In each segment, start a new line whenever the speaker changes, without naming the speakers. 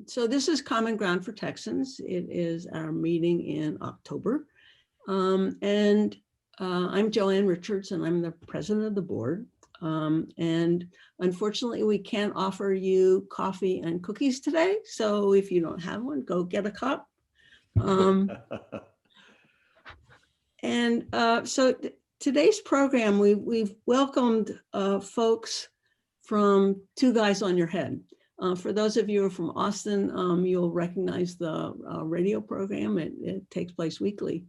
So this is Common Ground for Texans. It is our meeting in October. And I'm Joanne Richards, and I'm the president of the board. And unfortunately, we can't offer you coffee and cookies today. So if you don't have one, go get a cup. So today's program, we've welcomed folks from Two Guys on Your Head. For those of you who are from Austin, you'll recognize the radio program. It takes place weekly.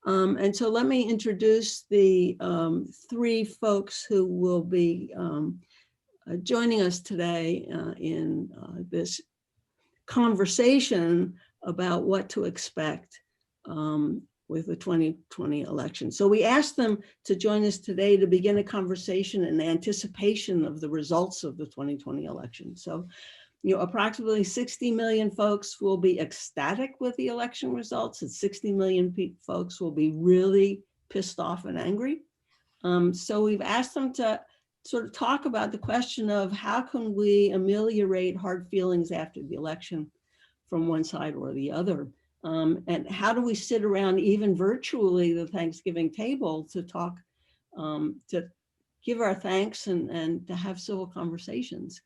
And so let me introduce the three folks who will be joining us today in this conversation about what to expect with the 2020 election. So we asked them to join us today to begin a conversation in anticipation of the results of the 2020 election. So, approximately 60 million folks will be ecstatic with the election results, and 60 million folks will be really pissed off and angry. So we've asked them to sort of talk about the question of how can we ameliorate hard feelings after the election from one side or the other. And how do we sit around even virtually the Thanksgiving table to talk, to give our thanks and to have civil conversations,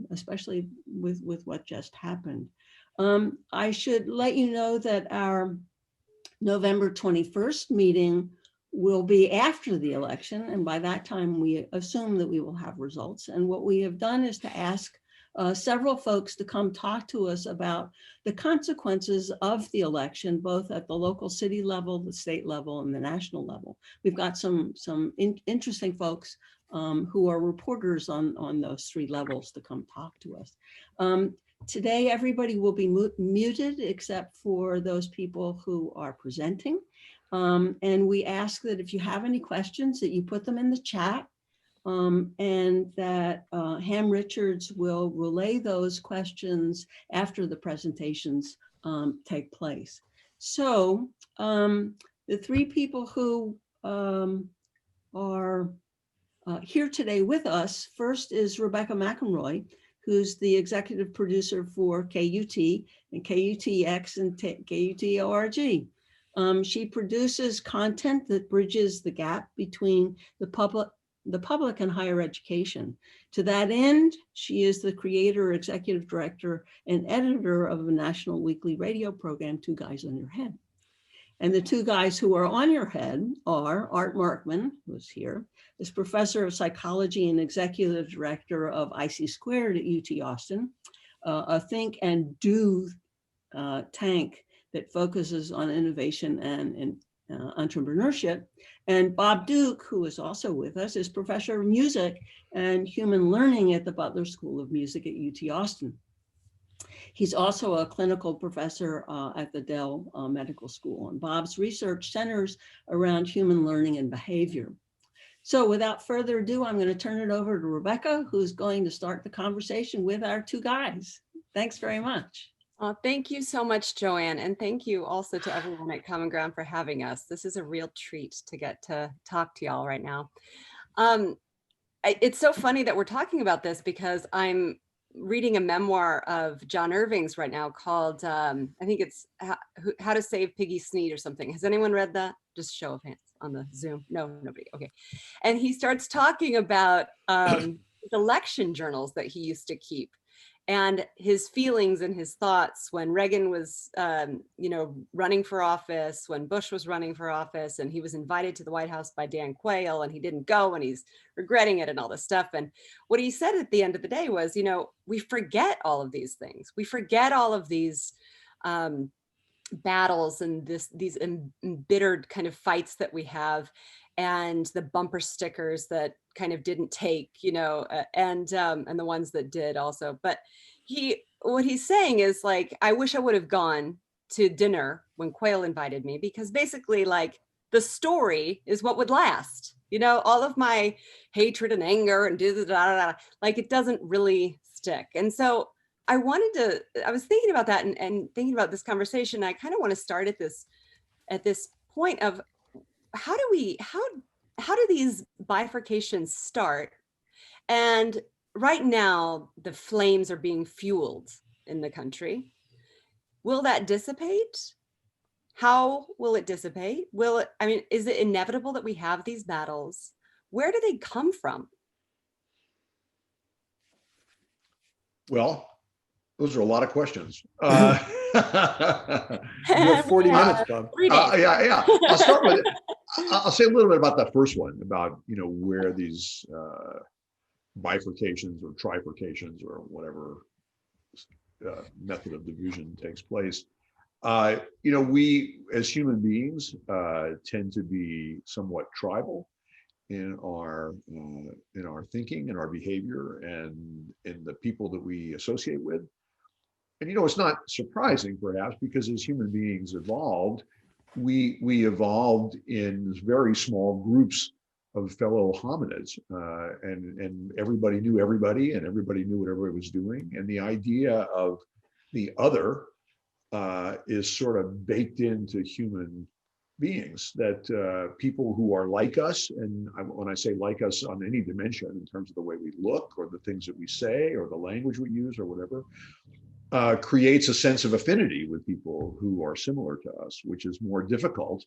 especially with what just happened. I should let you know that our November 21st meeting will be after the election. And by that time, we assume that we will have results. And what we have done is to ask several folks to come talk to us about the consequences of the election, both at the local city level, the state level, and the national level. We've got some interesting folks who are reporters on those three levels to come talk to us. Today, everybody will be muted except for those people who are presenting. And we ask that if you have any questions, that you put them in the chat. And that Ham Richards will relay those questions after the presentations take place. So the three people who are here today with us, first is Rebecca McInroy, who's the executive producer for KUT and KUTX and KUT-ORG. She produces content that bridges the gap between the public and higher education. To that end, she is the creator, executive director, and editor of a national weekly radio program, Two Guys on Your Head. And the two guys who are on your head are Art Markman, who's here, is professor of psychology and executive director of IC Squared at UT Austin, a think and do tank that focuses on innovation and entrepreneurship. And Bob Duke, who is also with us, is professor of music and human learning at the Butler School of Music at UT Austin. He's also a clinical professor at the Dell Medical School, and Bob's research centers around human learning and behavior. So without further ado, I'm going to turn it over to Rebecca, who's going to start the conversation with our two guys. Thanks very much.
Thank you so much, Joanne. And thank you also to everyone at Common Ground for having us. This is a real treat to get to talk to y'all right now. It's so funny that we're talking about this because I'm reading a memoir of John Irving's right now called, I think it's How to Save Piggy Sneed or something. Has anyone read that? Just show of hands on the Zoom. No, nobody. Okay. And he starts talking about election journals that he used to keep, and his feelings and his thoughts when Reagan was, running for office, when Bush was running for office, and he was invited to the White House by Dan Quayle, and he didn't go, and he's regretting it and all this stuff. And what he said at the end of the day was, we forget all of these things. We forget all of these battles and these embittered kind of fights that we have, and the bumper stickers that kind of didn't take, and the ones that did also. But what he's saying is, like, I wish I would have gone to dinner when Quayle invited me, because basically, like, the story is what would last. All of my hatred and anger and like, it doesn't really stick. And so I was thinking about that and thinking about this conversation. I kind of want to start at this point of how do these bifurcations start? And right now, the flames are being fueled in the country. Will that dissipate? How will it dissipate? Will it, I mean, is it inevitable that we have these battles? Where do they come from?
Well, those are a lot of questions.
You have 40 minutes, Bob.
3 days.
Yeah. I'll start with it. I'll say a little bit about that first one, about where these bifurcations or trifurcations or whatever method of division takes place. We as human beings tend to be somewhat tribal in our thinking and our behavior and in the people that we associate with. And it's not surprising, perhaps, because as human beings evolved, we evolved in very small groups of fellow hominids, and everybody knew everybody, and everybody knew what everybody was doing. And the idea of the other is sort of baked into human beings, that people who are like us, and when I say like us on any dimension, in terms of the way we look or the things that we say or the language we use or whatever, creates a sense of affinity with people who are similar to us, which is more difficult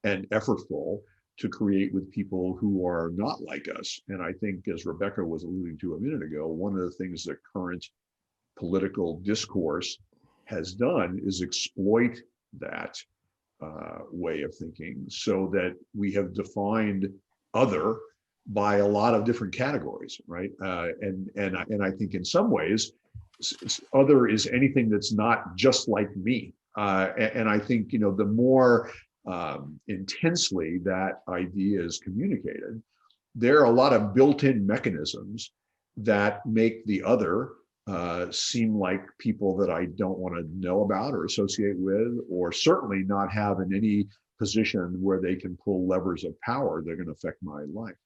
and effortful to create with people who are not like us. And I think, as Rebecca was alluding to a minute ago, one of the things that current political discourse has done is exploit that way of thinking, so that we have defined other by a lot of different categories, right? And I think in some ways, other is anything that's not just like me. And I think the more intensely that idea is communicated, there are a lot of built-in mechanisms that make the other seem like people that I don't want to know about or associate with, or certainly not have in any position where they can pull levers of power that are going to affect my life.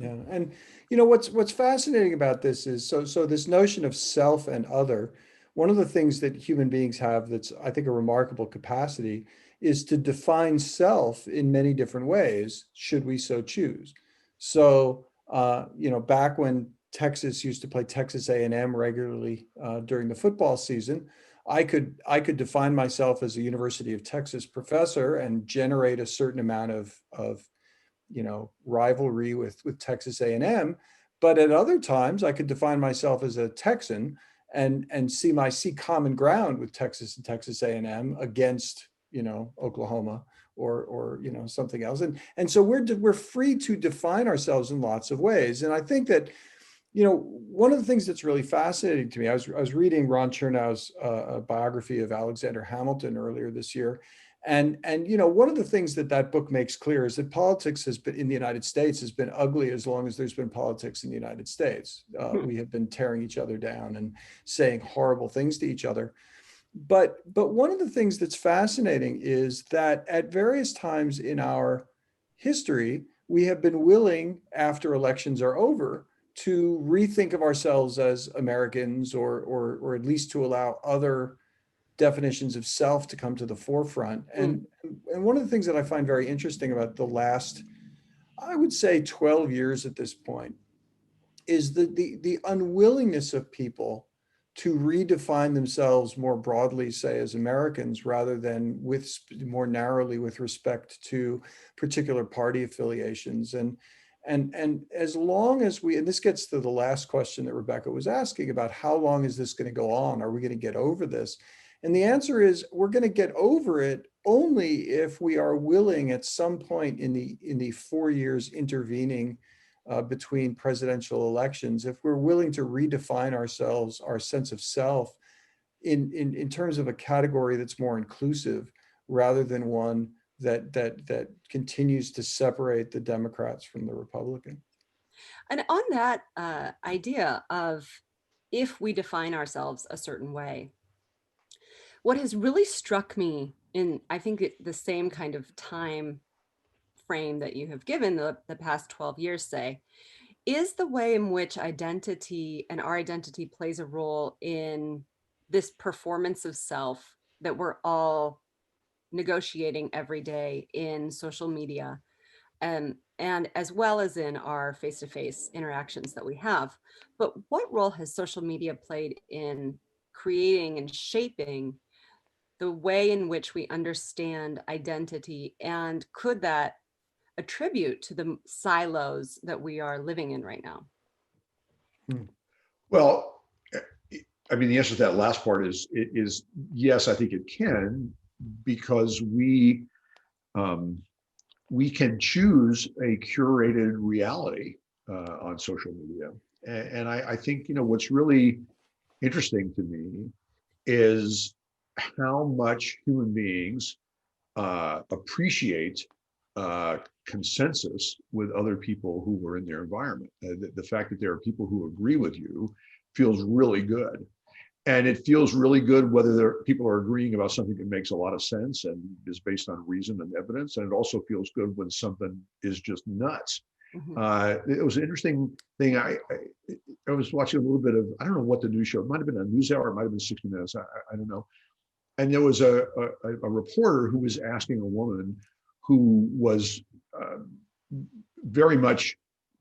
Yeah, and what's fascinating about this is so this notion of self and other. One of the things that human beings have that's, I think, a remarkable capacity is to define self in many different ways, should we so choose. So back when Texas used to play Texas A&M regularly during the football season, I could define myself as a University of Texas professor and generate a certain amount of rivalry with Texas A&M, but at other times I could define myself as a Texan and see common ground with Texas and Texas A&M against Oklahoma or something else, and so we're free to define ourselves in lots of ways. And I think that one of the things that's really fascinating to me, I was reading Ron Chernow's biography of Alexander Hamilton earlier this year. And one of the things that book makes clear is that politics in the United States has been ugly as long as there's been politics in the United States. We have been tearing each other down and saying horrible things to each other. But one of the things that's fascinating is that at various times in our history, we have been willing, after elections are over, to rethink of ourselves as Americans, or at least to allow other definitions of self to come to the forefront. And one of the things that I find very interesting about the last, I would say 12 years at this point, is the unwillingness of people to redefine themselves more broadly, say as Americans, rather than more narrowly with respect to particular party affiliations. And as long as and this gets to the last question that Rebecca was asking about, how long is this going to go on? Are we going to get over this? And the answer is, we're going to get over it only if we are willing at some point in the 4 years intervening between presidential elections, if we're willing to redefine ourselves, our sense of self, in terms of a category that's more inclusive, rather than one that continues to separate the Democrats from the Republican.
And on that idea of, if we define ourselves a certain way, what has really struck me in, I think, the same kind of time frame that you have given the past 12 years, say, is the way in which identity and our identity plays a role in this performance of self that we're all negotiating every day in social media, and as well as in our face-to-face interactions that we have. But what role has social media played in creating and shaping the way in which we understand identity? And could that attribute to the silos that we are living in right now?
Well, I mean, the answer to that last part is yes, I think it can, because we can choose a curated reality on social media. And I think, what's really interesting to me is how much human beings appreciate consensus with other people who are in their environment. The fact that there are people who agree with you feels really good. And it feels really good whether people are agreeing about something that makes a lot of sense and is based on reason and evidence. And it also feels good when something is just nuts. It was an interesting thing. I was watching a little bit of, I don't know what the news show, it might have been a news hour, it might have been 60 Minutes, I don't know. And there was a reporter who was asking a woman who was very much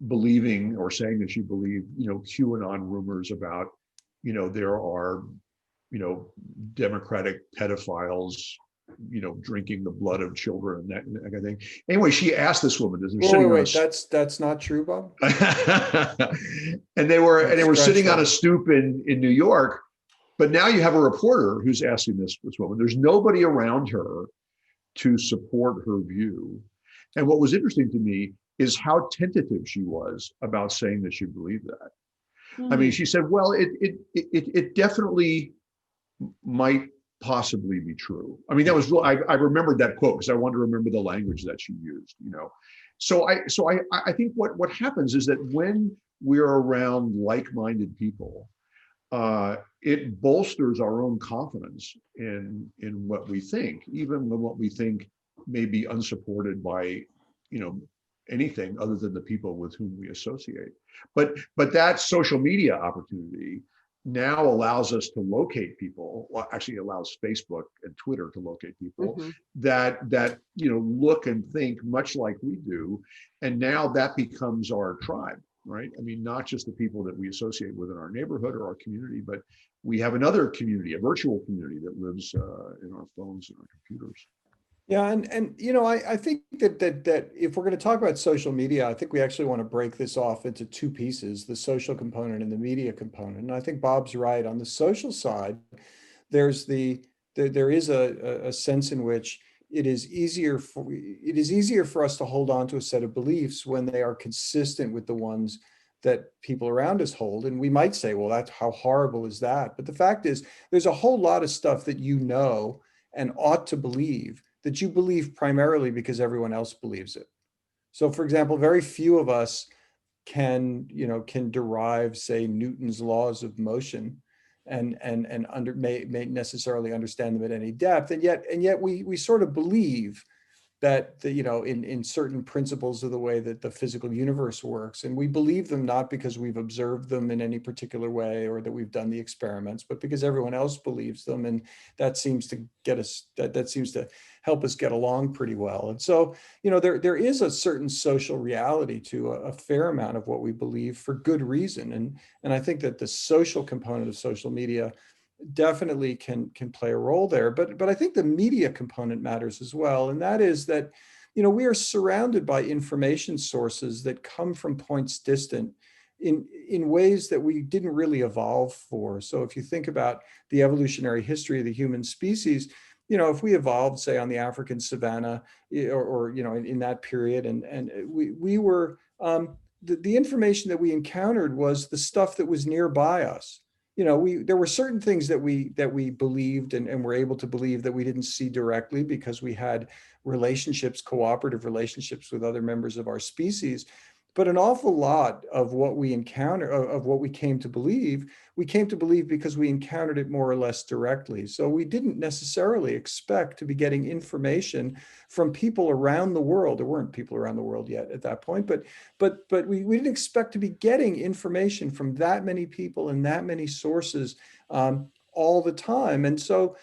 believing or saying that she believed, QAnon rumors about, there are, Democratic pedophiles, drinking the blood of children and that kind of thing. Anyway, she asked this woman,
wait, that's not true, Bob.
and they were sitting on a stoop in New York. But now you have a reporter who's asking this woman. There's nobody around her to support her view. And what was interesting to me is how tentative she was about saying that she believed that. I mean, she said, well, it definitely might possibly be true. I mean, that was, I remembered that quote because I wanted to remember the language that she used, So I think what happens is that when we're around like-minded people, it bolsters our own confidence in what we think, even when what we think may be unsupported by, anything other than the people with whom we associate. But that social media opportunity now allows us to locate people. Well, actually allows Facebook and Twitter to locate people that look and think much like we do, and now that becomes our tribe. Right? I mean, not just the people that we associate with in our neighborhood or our community, but we have another community, a virtual community that lives in our phones and our computers.
Yeah, and I think that if we're going to talk about social media, I think we actually want to break this off into two pieces: the social component and the media component. And I think Bob's right. On the social side, there is a sense in which it is easier for us to hold on to a set of beliefs when they are consistent with the ones that people around us hold. And we might say, well, that's how horrible is that? But the fact is, there's a whole lot of stuff that and ought to believe that you believe primarily because everyone else believes it. So, for example, very few of us can derive, say, Newton's laws of motion and may necessarily understand them at any depth, and yet we sort of believe that in certain principles of the way that the physical universe works, and we believe them not because we've observed them in any particular way or that we've done the experiments, but because everyone else believes them, and that seems to get us that seems to help us get along pretty well. And so there is a certain social reality to a fair amount of what we believe for good reason, and I think that the social component of social media definitely can play a role there. But I think the media component matters as well. And that is that, we are surrounded by information sources that come from points distant in ways that we didn't really evolve for. So if you think about the evolutionary history of the human species, if we evolved, say, on the African savanna or in that period, and we were, the information that we encountered was the stuff that was nearby us. There were certain things that we believed and were able to believe that we didn't see directly because we had cooperative relationships with other members of our species. But an awful lot of what we encounter, of what we came to believe because we encountered it more or less directly. So we didn't necessarily expect to be getting information from people around the world. There weren't people around the world yet at that point, but we didn't expect to be getting information from that many people and that many sources all the time. And so,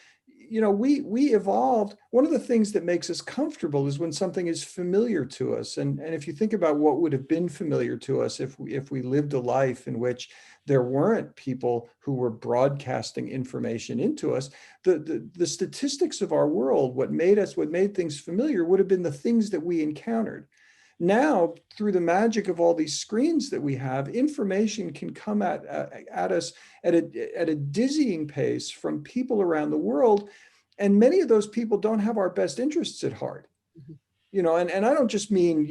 we evolved. One of the things that makes us comfortable is when something is familiar to us. And if you think about what would have been familiar to us if we lived a life in which there weren't people who were broadcasting information into us, the statistics of our world, what made things familiar would have been the things that we encountered. Now, through the magic of all these screens that we have, information can come at us at a dizzying pace from people around the world. And many of those people don't have our best interests at heart. And I don't just mean,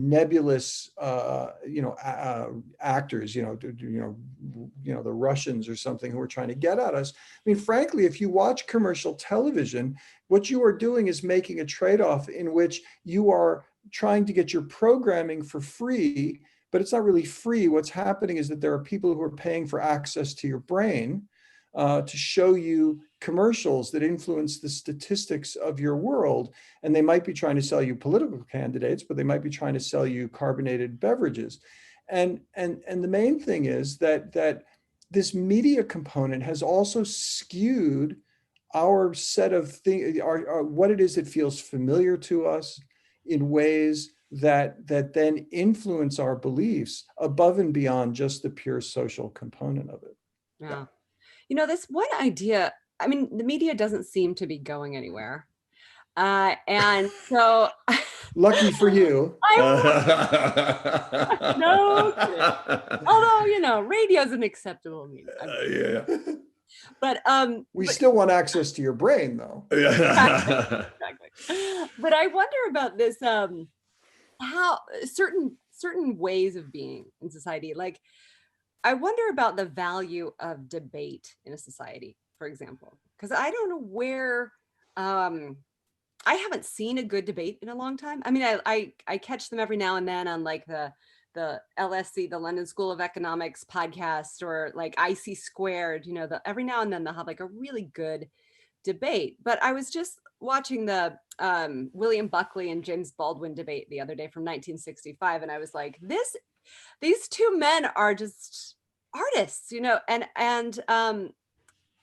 nebulous, actors, the Russians or something who are trying to get at us. I mean, frankly, if you watch commercial television, what you are doing is making a trade-off in which you are trying to get your programming for free, but it's not really free. What's happening is that there are people who are paying for access to your brain to show you commercials that influence the statistics of your world. And they might be trying to sell you political candidates, but they might be trying to sell you carbonated beverages. And the main thing is that this media component has also skewed our set of things, what it is that feels familiar to us, in ways that then influence our beliefs above and beyond just the pure social component of it.
Yeah. This one idea, I mean, the media doesn't seem to be going anywhere. And so
lucky for you.
No kidding. Although, radio is an acceptable medium.
Yeah.
But
we still want access to your brain, though.
Exactly. But I wonder about this, how certain ways of being in society. Like, I wonder about the value of debate in a society, for example, because I don't know where. I haven't seen a good debate in a long time. I mean, I catch them every now and then on like the LSE, the London School of Economics podcast, or like IC Squared, every now and then they'll have like a really good debate. But I was just watching the William Buckley and James Baldwin debate the other day from 1965. And I was like, these two men are just artists,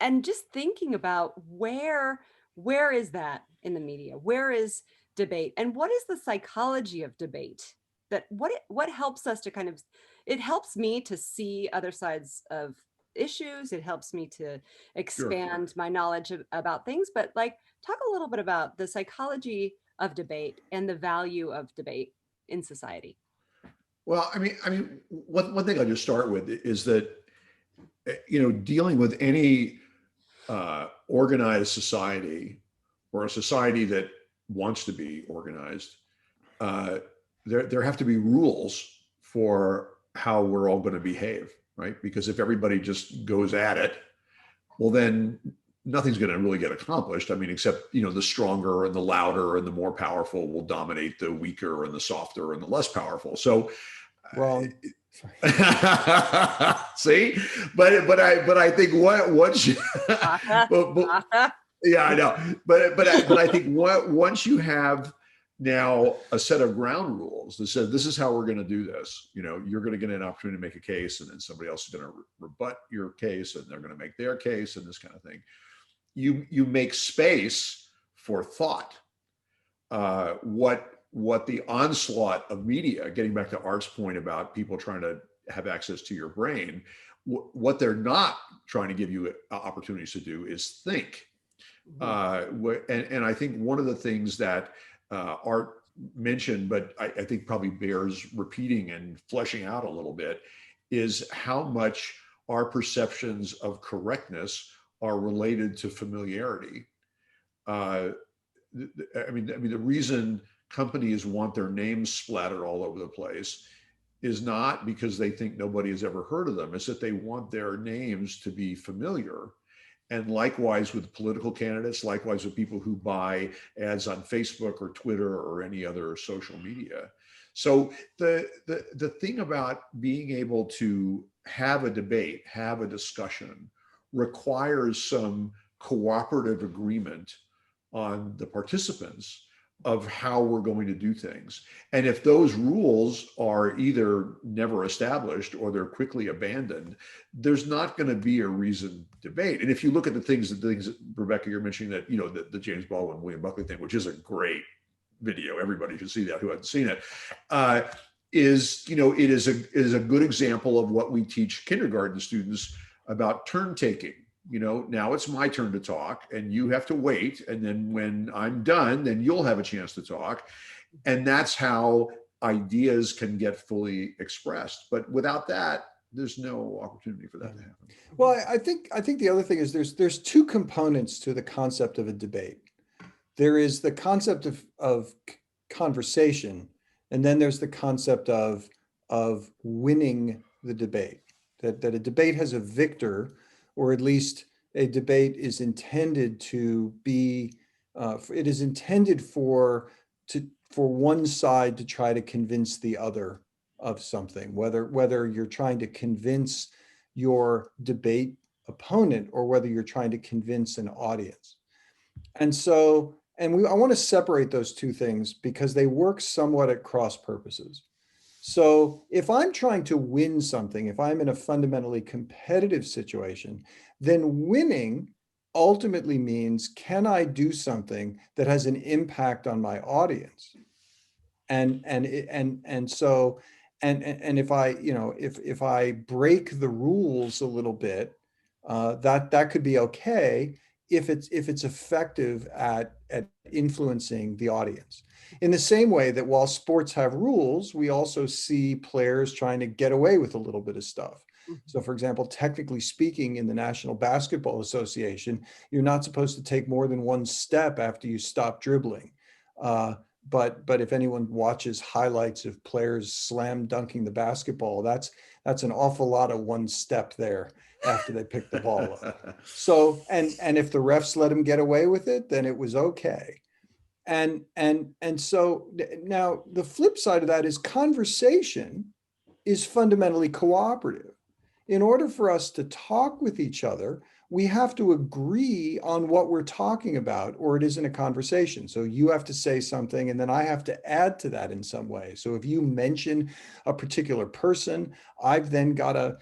and just thinking about where is that in the media? Where is debate? And what is the psychology of debate? That what helps us to kind of, it helps me to see other sides of issues. It helps me to expand my knowledge about things, but like, talk a little bit about the psychology of debate and the value of debate in society.
Well, I mean, one thing I'll just start with is that, dealing with any organized society, or a society that wants to be organized, there have to be rules for how we're all going to behave, right? Because if everybody just goes at it, well, then nothing's going to really get accomplished. I mean, except, the stronger and the louder and the more powerful will dominate the weaker and the softer and the less powerful. So,
wrong.
See, but I think yeah, I know, but I think once you have now a set of ground rules that said this is how we're going to do this, you're going to get an opportunity to make a case, and then somebody else is going to rebut your case, and they're going to make their case, and this kind of thing. You make space for thought. What the onslaught of media, getting back to Art's point about people trying to have access to your brain, what they're not trying to give you opportunities to do is think. And I think one of the things that Art mentioned, but I think probably bears repeating and fleshing out a little bit, is how much our perceptions of correctness are related to familiarity. I mean, the reason companies want their names splattered all over the place is not because they think nobody has ever heard of them. It's that they want their names to be familiar. And likewise with political candidates, likewise with people who buy ads on Facebook or Twitter or any other social media. So the thing about being able to have a debate, have a discussion, requires some cooperative agreement on the participants of how we're going to do things. And if those rules are either never established or they're quickly abandoned, there's not going to be a reasoned debate. And if you look at the things that Rebecca, you're mentioning that, the James Baldwin, William Buckley thing, which is a great video, everybody should see that who hasn't seen it, it is a good example of what we teach kindergarten students about turn taking. Now it's my turn to talk and you have to wait. And then when I'm done, then you'll have a chance to talk. And that's how ideas can get fully expressed. But without that, there's no opportunity for that to happen.
Well, I think the other thing is there's two components to the concept of a debate. There is the concept of conversation, and then there's the concept of winning the debate. That a debate has a victor, or at least a debate is intended to be. It is intended for one side to try to convince the other of something, whether you're trying to convince your debate opponent or whether you're trying to convince an audience. And so, I want to separate those two things because they work somewhat at cross purposes. So if I'm trying to win something, if I'm in a fundamentally competitive situation, then winning ultimately means, can I do something that has an impact on my audience? And so if I, if I break the rules a little bit, that could be okay if it's effective at influencing the audience. In the same way that while sports have rules, we also see players trying to get away with a little bit of stuff. So for example, technically speaking, in the National Basketball Association, you're not supposed to take more than one step after you stop dribbling. But if anyone watches highlights of players slam dunking the basketball, that's an awful lot of one step there after they pick the ball up. So, and if the refs let him get away with it, then it was okay. And so now the flip side of that is conversation is fundamentally cooperative. In order for us to talk with each other, we have to agree on what we're talking about, or it isn't a conversation. So you have to say something, and then I have to add to that in some way. So if you mention a particular person, I've then got to,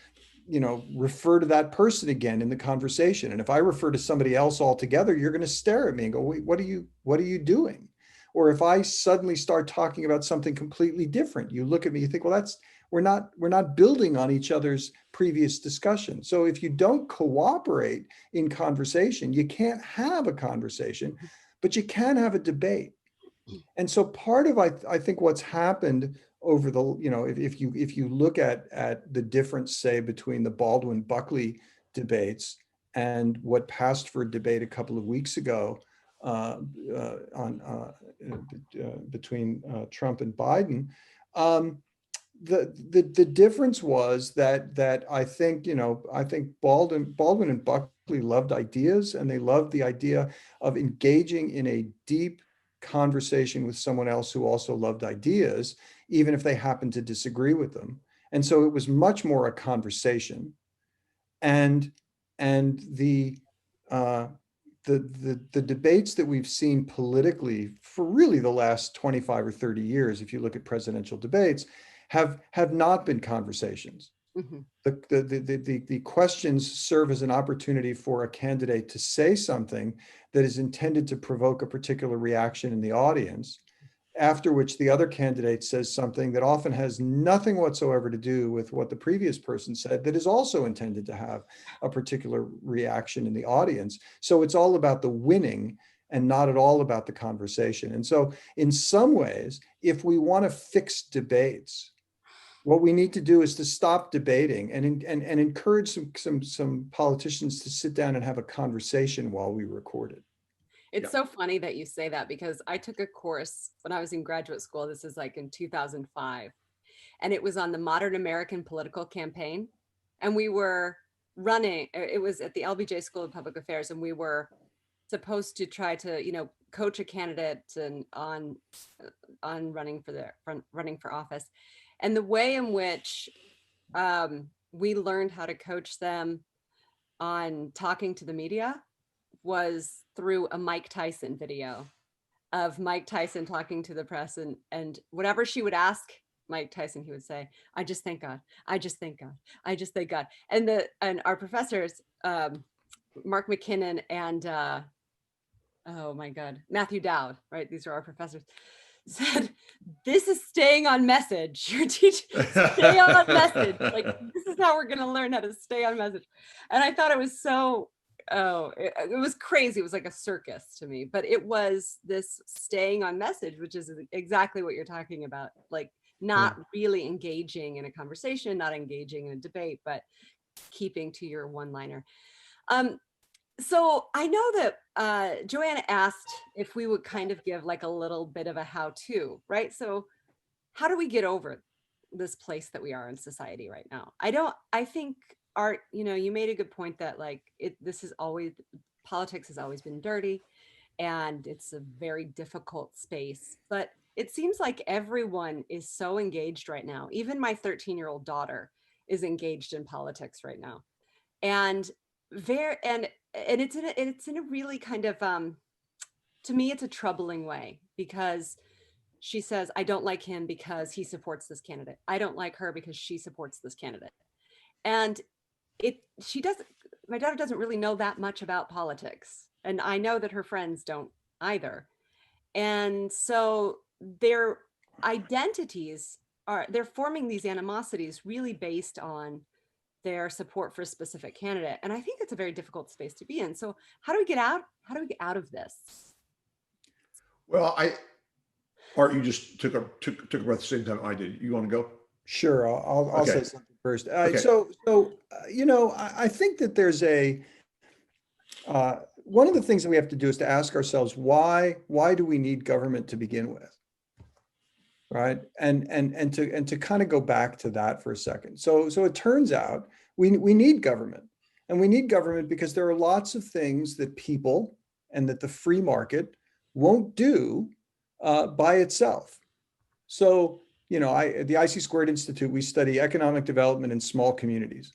refer to that person again in the conversation. And if I refer to somebody else altogether, you're going to stare at me and go, wait, what are you doing? Or if I suddenly start talking about something completely different, you look at me, you think, well, we're not building on each other's previous discussion. So if you don't cooperate in conversation, you can't have a conversation, but you can have a debate. And so part of, I think what's happened over the, if you look at the difference, say, between the Baldwin-Buckley debates and what passed for a debate a couple of weeks ago between Trump and Biden, the difference was that I think Baldwin and Buckley loved ideas, and they loved the idea of engaging in a deep conversation with someone else who also loved ideas, even if they happened to disagree with them. And so it was much more a conversation. And the debates that we've seen politically for really the last 25 or 30 years, if you look at presidential debates, have not been conversations. Mm-hmm. The questions serve as an opportunity for a candidate to say something that is intended to provoke a particular reaction in the audience, after which the other candidate says something that often has nothing whatsoever to do with what the previous person said, that is also intended to have a particular reaction in the audience. So it's all about the winning and not at all about the conversation. And so in some ways, if we want to fix debates, what we need to do is to stop debating and encourage some politicians to sit down and have a conversation while we record it.
It's so funny that you say that, because I took a course when I was in graduate school. This is like in 2005. And it was on the modern American political campaign. And we were running, it was at the LBJ School of Public Affairs. And we were supposed to try to, coach a candidate on running for office. And the way in which we learned how to coach them on talking to the media was through a Mike Tyson video. of Mike Tyson talking to the press, and whatever she would ask Mike Tyson, he would say, "I just thank God. I just thank God. I just thank God." And our professors, Mark McKinnon and oh my God, Matthew Dowd, right? These are our professors. Said, "This is staying on message. You're teaching, stay on message. Like, this is how we're going to learn how to stay on message." And I thought it was so, it was crazy. It was like a circus to me, but it was this staying on message, which is exactly what you're talking about. Like, not really engaging in a conversation, not engaging in a debate, but keeping to your one-liner. So I know that Joanna asked if we would kind of give like a little bit of a how-to, right? So how do we get over this place that we are in society right now? I think Art, you made a good point that like politics has always been dirty and it's a very difficult space, but it seems like everyone is so engaged right now. Even my 13-year-old daughter is engaged in politics right now. And it's in a really kind of to me it's a troubling way, because she says, "I don't like him because he supports this candidate. I don't like her because she supports this candidate." And my daughter doesn't really know that much about politics, and I know that her friends don't either. And so their identities they're forming these animosities really based on their support for a specific candidate. And I think it's a very difficult space to be in. So how do we get out of this?
Well, Art, you just took a breath at the same time I did. You want to go?
Sure, I'll
Okay.
say something first.
Okay.
I think that there's one of the things that we have to do is to ask ourselves, why do we need government to begin with? Right. And to kind of go back to that for a second. So it turns out we need government, and we need government because there are lots of things that people and that the free market won't do by itself. So, at the IC Squared Institute, we study economic development in small communities.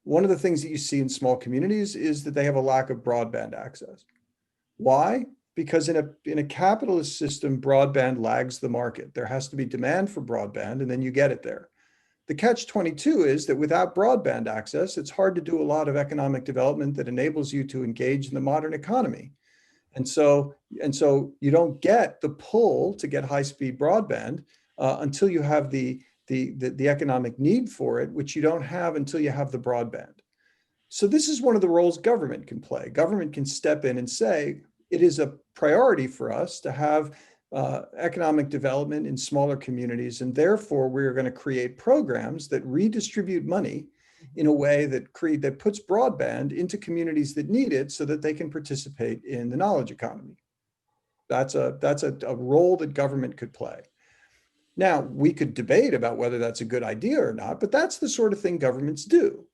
One of the things that you see in small communities is that they have a lack of broadband access. Why? Because in a capitalist system, broadband lags the market. There has to be demand for broadband, and then you get it there. The catch-22 is that without broadband access, it's hard to do a lot of economic development that enables you to engage in the modern economy. And so you don't get the pull to get high-speed broadband until you have the economic need for it, which you don't have until you have the broadband. So this is one of the roles government can play. Government can step in and say, it is a priority for us to have economic development in smaller communities, and therefore we're going to create programs that redistribute money in a way that puts broadband into communities that need it so that they can participate in the knowledge economy. That's a role that government could play. Now, we could debate about whether that's a good idea or not, but that's the sort of thing governments do.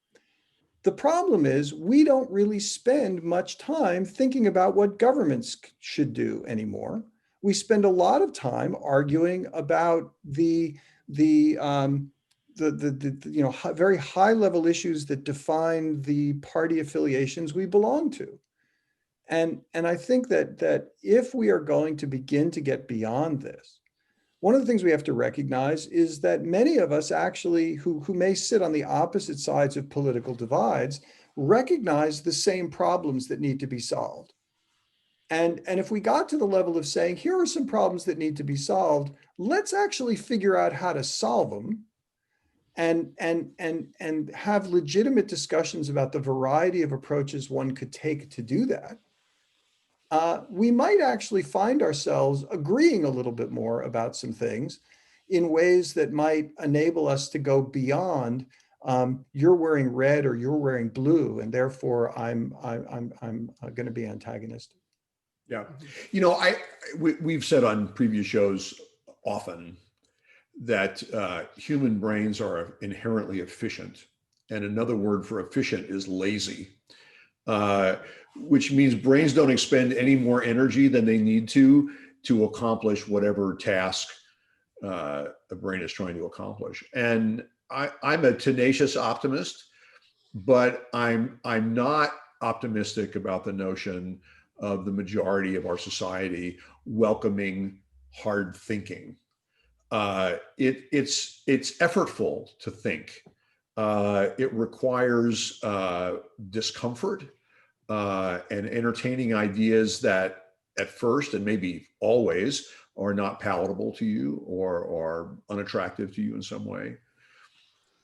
The problem is we don't really spend much time thinking about what governments should do anymore. We spend a lot of time arguing about the very high level issues that define the party affiliations we belong to. And I think that if we are going to begin to get beyond this, one of the things we have to recognize is that many of us actually who may sit on the opposite sides of political divides recognize the same problems that need to be solved. And if we got to the level of saying, here are some problems that need to be solved, let's actually figure out how to solve them and have legitimate discussions about the variety of approaches one could take to do that, we might actually find ourselves agreeing a little bit more about some things in ways that might enable us to go beyond you're wearing red or you're wearing blue, and therefore I'm going to be antagonistic.
Yeah, we've said on previous shows often that human brains are inherently efficient, and another word for efficient is lazy. Which means brains don't expend any more energy than they need to accomplish whatever task a brain is trying to accomplish. And I'm a tenacious optimist, but I'm not optimistic about the notion of the majority of our society welcoming hard thinking. It's effortful to think. It requires discomfort and entertaining ideas that at first and maybe always are not palatable to you or unattractive to you in some way.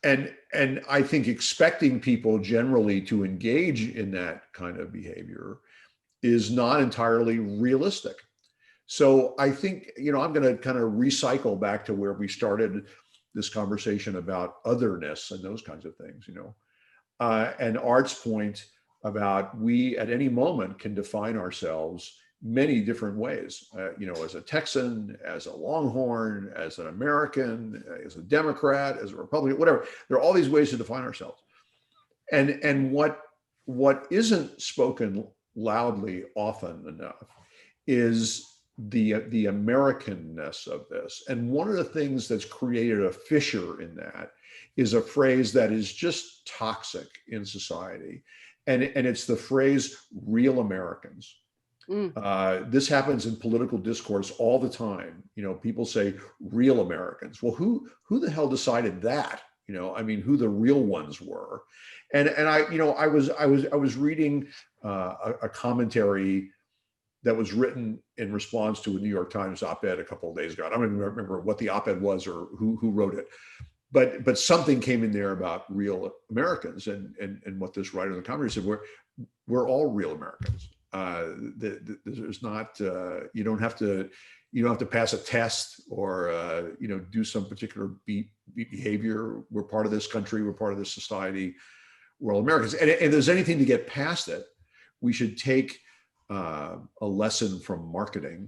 And I think expecting people generally to engage in that kind of behavior is not entirely realistic. So I think, I'm going to kind of recycle back to where we started this conversation about otherness and those kinds of things, and Art's point about we at any moment can define ourselves many different ways, as a Texan, as a Longhorn, as an American, as a Democrat, as a Republican, whatever. There are all these ways to define ourselves. And what isn't spoken loudly often enough is the Americanness of this. And one of the things that's created a fissure in that is a phrase that is just toxic in society. And it's the phrase real Americans. This happens in political discourse all the time. People say real Americans. Well, who the hell decided that? Who the real ones were. And I was reading a commentary that was written in response to a New York Times op-ed a couple of days ago. I don't even remember what the op-ed was or who wrote it, but something came in there about real Americans and what this writer in the commentary said, we're all real Americans. There's not, you don't have to pass a test or, do some particular behavior. We're part of this country. We're part of this society. We're all Americans. And if there's anything to get past it, we should take a lesson from marketing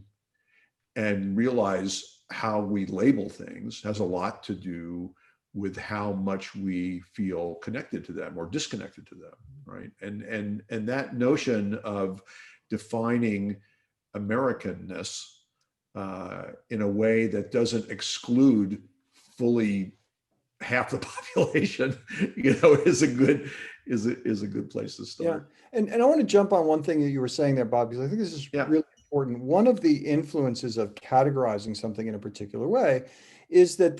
and realize how we label things has a lot to do with how much we feel connected to them or disconnected to them, right? And that notion of defining Americanness in a way that doesn't exclude fully half the population, is a good place to start.
Yeah, and I want to jump on one thing that you were saying there, Bob, because I think this is really important. One of the influences of categorizing something in a particular way is that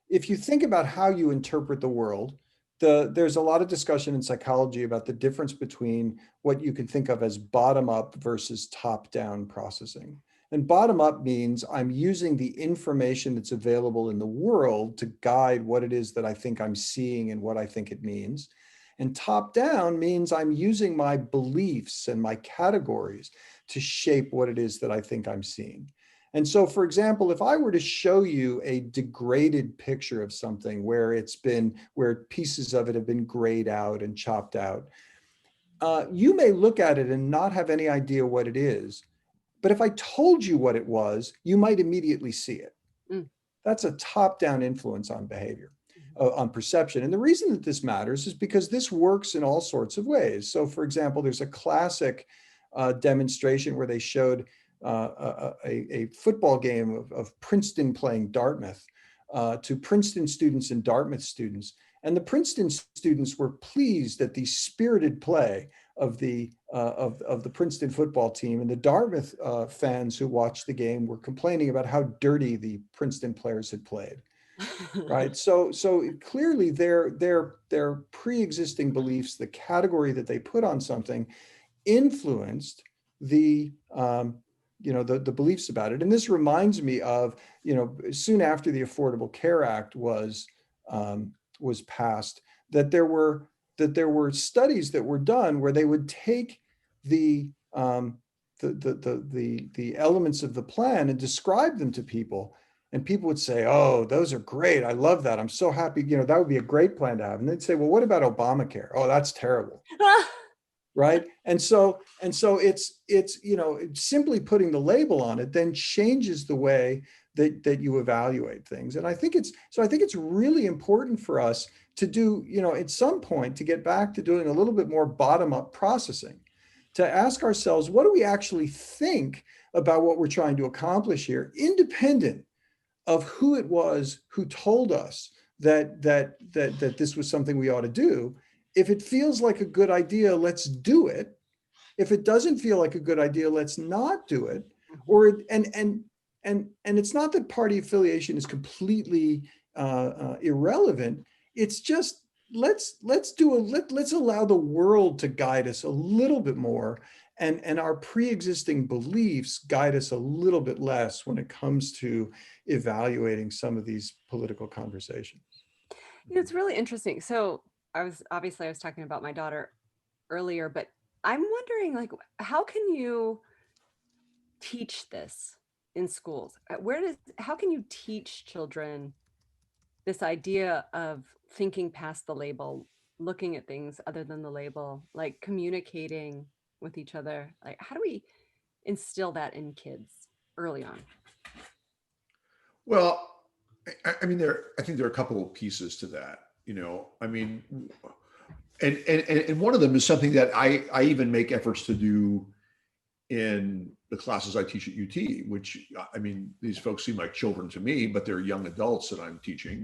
if you think about how you interpret the world, there's a lot of discussion in psychology about the difference between what you can think of as bottom-up versus top-down processing. And bottom-up means I'm using the information that's available in the world to guide what it is that I think I'm seeing and what I think it means. And top-down means I'm using my beliefs and my categories to shape what it is that I think I'm seeing. And so, for example, if I were to show you a degraded picture of something where pieces of it have been grayed out and chopped out, you may look at it and not have any idea what it is. But if I told you what it was, you might immediately see it. That's a top-down influence on behavior, on perception. And the reason that this matters is because this works in all sorts of ways. So, for example, there's a classic demonstration where they showed a football game of Princeton playing Dartmouth to Princeton students and Dartmouth students. And the Princeton students were pleased at the spirited play of the Princeton football team, and the Dartmouth fans who watched the game were complaining about how dirty the Princeton players had played. Right. So clearly their pre-existing beliefs, the category that they put on something, influenced the beliefs about it. And this reminds me of, soon after the Affordable Care Act was passed, that there were studies that were done where they would take the elements of the plan and describe them to people, and people would say, "Oh, those are great. I love that. I'm so happy. That would be a great plan to have." And they'd say, "Well, what about Obamacare? Oh, that's terrible." Right. And so it's simply putting the label on it then changes the way that you evaluate things. And I think it's really important for us to do, at some point, to get back to doing a little bit more bottom-up processing, to ask ourselves, what do we actually think about what we're trying to accomplish here, independent of who it was who told us that this was something we ought to do. If it feels like a good idea, let's do it. If it doesn't feel like a good idea, let's not do it. Or and it's not that party affiliation is completely irrelevant. It's just let's allow the world to guide us a little bit more, and our pre-existing beliefs guide us a little bit less when it comes to evaluating some of these political conversations.
It's really interesting. So I was talking about my daughter earlier, but I'm wondering, like, how can you teach this in schools? How can you teach children this idea of thinking past the label, looking at things other than the label, like communicating with each other? Like, how do we instill that in kids early on?
Well, I mean, I think there are a couple of pieces to that. I mean, and one of them is something that I even make efforts to do in the classes I teach at UT, which, I mean, these folks seem like children to me, but they're young adults that I'm teaching,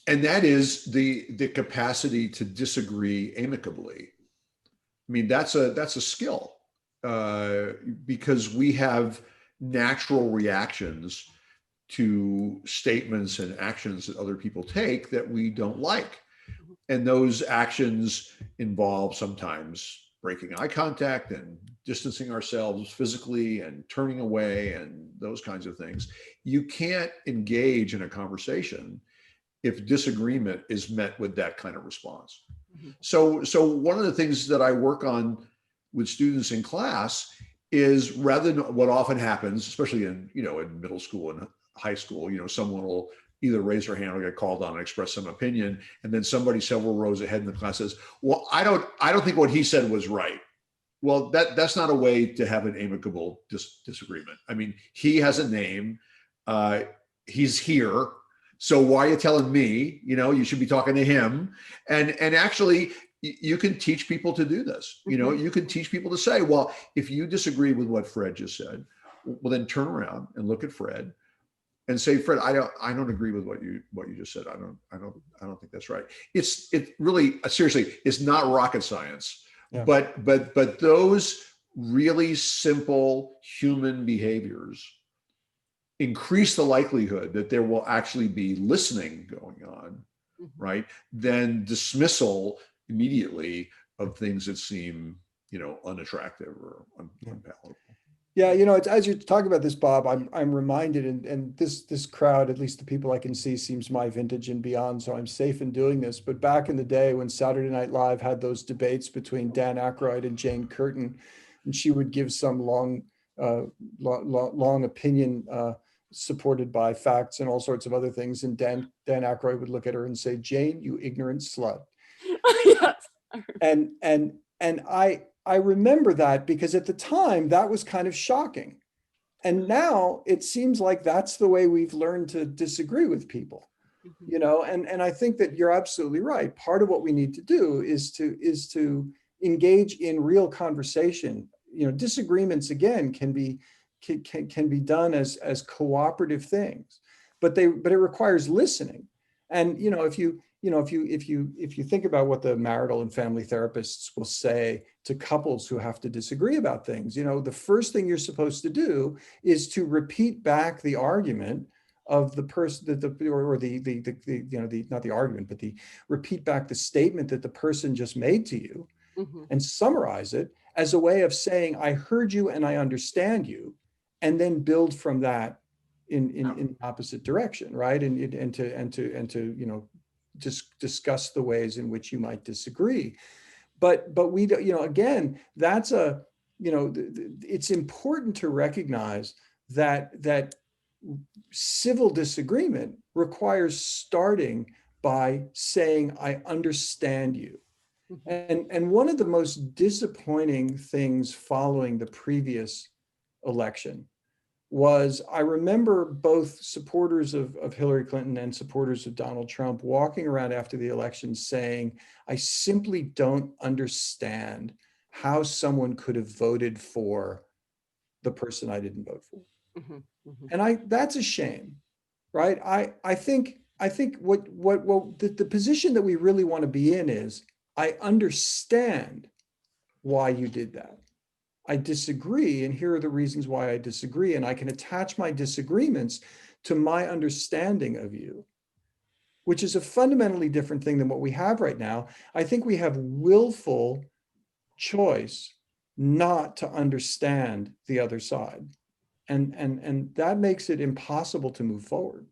and that is the capacity to disagree amicably. I mean, that's a skill, because we have natural reactions to statements and actions that other people take that we don't like. And those actions involve sometimes breaking eye contact and distancing ourselves physically and turning away and those kinds of things. You can't engage in a conversation if disagreement is met with that kind of response. So one of the things that I work on with students in class is, rather than what often happens, especially in middle school and high school, someone will either raise their hand or get called on and express some opinion, and then somebody several rows ahead in the class says, "Well, I don't think what he said was right." Well, that's not a way to have an amicable disagreement. I mean, he has a name, he's here. So why are you telling me? You should be talking to him. And actually, you can teach people to do this. You can teach people to say, well, if you disagree with what Fred just said, well, then turn around and look at Fred and say, Fred, I don't agree with what you just said. I don't think that's right. It really, seriously, it's not rocket science. Yeah. But those really simple human behaviors increase the likelihood that there will actually be listening going on, right? Then dismissal immediately of things that seem, unattractive or unpalatable.
Yeah, it's, as you're talking about this, Bob, I'm reminded, and this crowd, at least the people I can see, seems my vintage and beyond, so I'm safe in doing this. But back in the day when Saturday Night Live had those debates between Dan Aykroyd and Jane Curtin, and she would give some long opinion supported by facts and all sorts of other things, and Dan Aykroyd would look at her and say, "Jane, you ignorant slut." Yes. And I remember that because at the time that was kind of shocking. And now it seems like that's the way we've learned to disagree with people, and I think that you're absolutely right. Part of what we need to do is to engage in real conversation. Disagreements, again, can be done as cooperative things, but it requires listening. And if you think about what the marital and family therapists will say to couples who have to disagree about things, the first thing you're supposed to do is to repeat back the argument of the person not the argument, but repeat back the statement that the person just made to you, and summarize it as a way of saying, I heard you and I understand you, and then build from that in opposite direction, right? And to just discuss the ways in which you might disagree. But we, again, that's it's important to recognize that civil disagreement requires starting by saying, I understand you. And one of the most disappointing things following the previous election was, I remember both supporters of Hillary Clinton and supporters of Donald Trump walking around after the election saying, I simply don't understand how someone could have voted for the person I didn't vote for. And that's a shame, right? I think what the position that we really want to be in is, I understand why you did that. I disagree, and here are the reasons why I disagree. And I can attach my disagreements to my understanding of you, which is a fundamentally different thing than what we have right now. I think we have willful choice not to understand the other side. And that makes it impossible to move forward.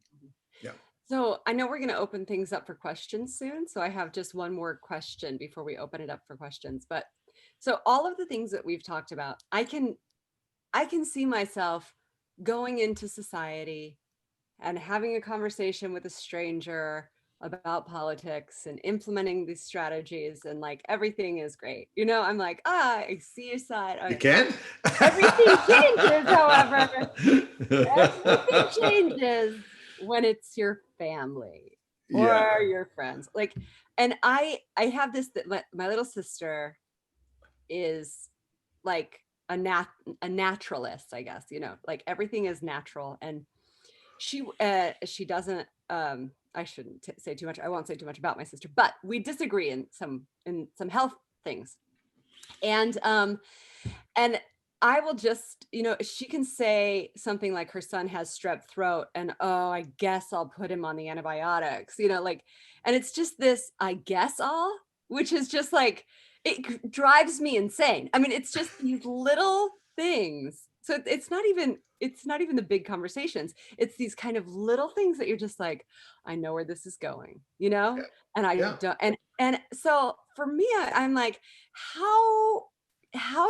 So I know we're going to open things up for questions soon. So I have just one more question before we open it up for questions. But so all of the things that we've talked about, I can see myself going into society and having a conversation with a stranger about politics and implementing these strategies, and like everything is great. You know, I'm like, I see your side.
You can?
Everything changes, however. Everything changes when it's your family or your friends. Like, and I have this, that my little sister is like a naturalist, I guess, you know, like everything is natural. And she doesn't, I shouldn't say too much. I won't say too much about my sister, but we disagree in some health things. And I will just, you know, she can say something like her son has strep throat and, oh, I guess I'll put him on the antibiotics, you know, like, and it's just this, I guess all, which is just like, it drives me insane. I mean, it's just these little things. So it's not even the big conversations. It's these kind of little things that you're just like, I know where this is going, you know? And I don't, and so for me, I'm like, how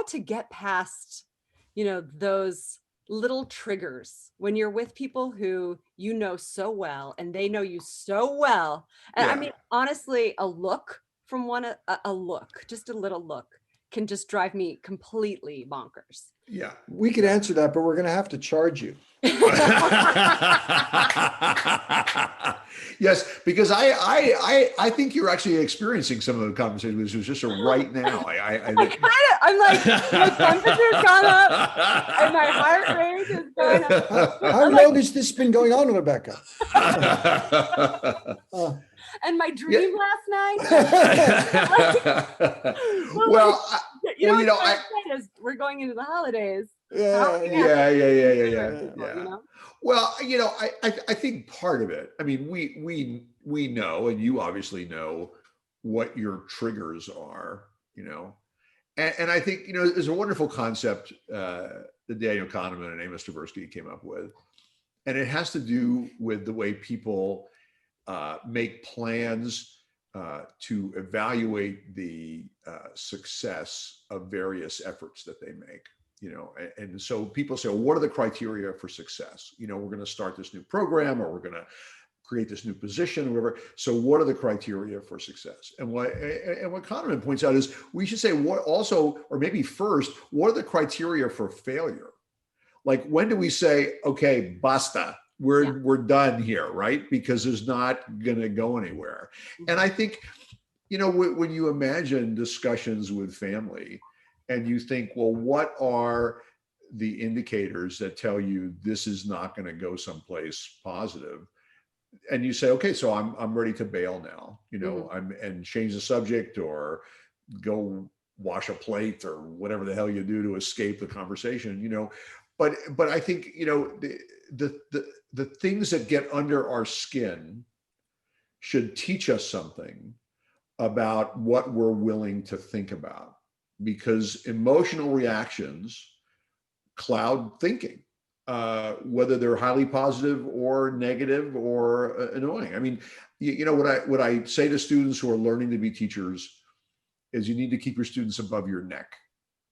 to get past, you know, those little triggers when you're with people who you know so well and they know you so well. And I mean, honestly, a look from a look, just a little look, can just drive me completely bonkers.
Yeah.
We could answer that, but we're going to have to charge you.
Yes, because I think you're actually experiencing some of the conversations, which is just right now. I'm like,
my temperature's gone up and my heart rate is going up.
How long has this been going on, Rebecca?
And my dream last night.
Well,
you know, is we're going into the holidays.
Yeah.
You know?
Well, you know, I think part of it, I mean, we know, and you obviously know what your triggers are, you know, and I think, you know, there's a wonderful concept that Daniel Kahneman and Amos Tversky came up with, and it has to do with the way people make plans to evaluate the success of various efforts that they make. You know, and so people say, well, what are the criteria for success? You know, we're going to start this new program, or we're going to create this new position, or whatever. So what are the criteria for success? And what Kahneman points out is we should say what also, or maybe first, what are the criteria for failure? Like, when do we say, okay, basta, we're done here, right? Because there's not going to go anywhere. And I think, you know, when you imagine discussions with family, and you think, well, what are the indicators that tell you this is not going to go someplace positive? And you say, okay, so I'm ready to bail now, you know, and change the subject, or go wash a plate, or whatever the hell you do to escape the conversation, you know. But I think, you know, the things that get under our skin should teach us something about what we're willing to think about. Because emotional reactions cloud thinking, whether they're highly positive or negative or annoying. I mean, you know, what I say to students who are learning to be teachers is you need to keep your students above your neck.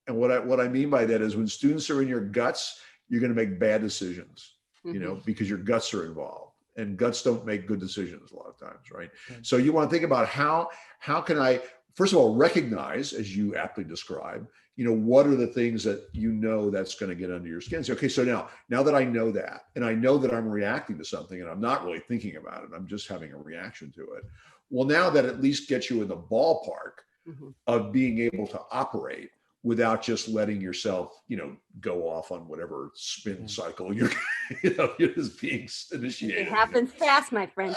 And what I mean by that is when students are in your guts, you're going to make bad decisions, you know, because your guts are involved, and guts don't make good decisions a lot of times, right? So you want to think about how can I, first of all, recognize, as you aptly describe, you know, what are the things that you know that's going to get under your skin? So, okay, so now that I know that, and I know that I'm reacting to something and I'm not really thinking about it, I'm just having a reaction to it. Well, now that at least gets you in the ballpark of being able to operate without just letting yourself, you know, go off on whatever spin cycle you're just being initiated.
It happens fast, my friend.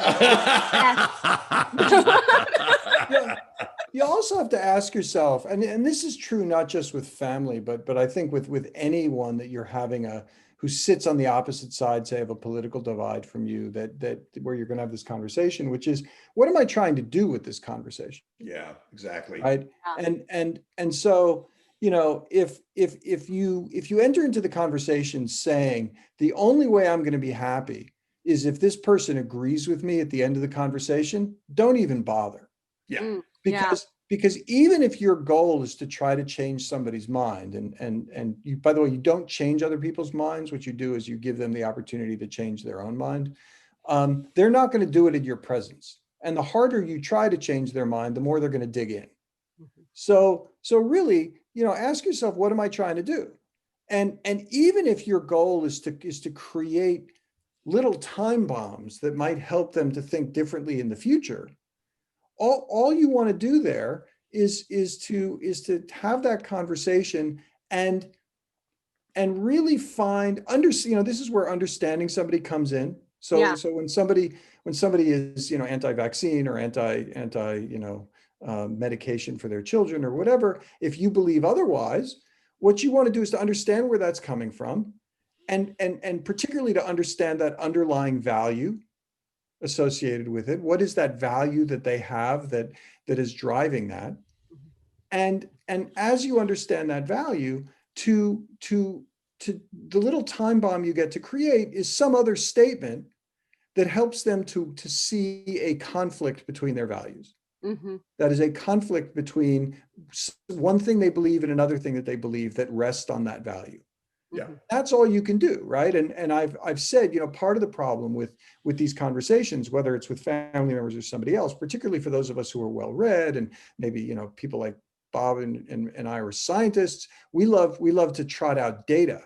you also have to ask yourself, and this is true not just with family, but I think with anyone that you're having who sits on the opposite side, say, of a political divide from you, that where you're going to have this conversation, which is, what am I trying to do with this conversation?
Yeah, exactly.
Right.
Yeah.
And so, if you enter into the conversation saying the only way I'm going to be happy is if this person agrees with me at the end of the conversation, don't even bother.
Yeah.
Mm, yeah.
Because even if your goal is to try to change somebody's mind, and you, by the way, you don't change other people's minds. What you do is you give them the opportunity to change their own mind. They're not going to do it in your presence. And the harder you try to change their mind, the more they're going to dig in.
Mhm.
So really, ask yourself, what am I trying to do? And even if your goal is to create little time bombs that might help them to think differently in the future, all you want to do there is to have that conversation and really find this is where understanding somebody comes in. So when somebody is anti-vaccine or anti medication for their children or whatever, if you believe otherwise, what you want to do is to understand where that's coming from, and particularly to understand that underlying value associated with it. What is that value that they have that is driving that? And as you understand that value, to the little time bomb you get to create is some other statement that helps them to see a conflict between their values.
Mm-hmm.
That is a conflict between one thing they believe and another thing that they believe that rests on that value.
Yeah.
That's all you can do, right? And I've said, part of the problem with these conversations, whether it's with family members or somebody else, particularly for those of us who are well-read, and maybe, people like Bob and I are scientists, we love to trot out data.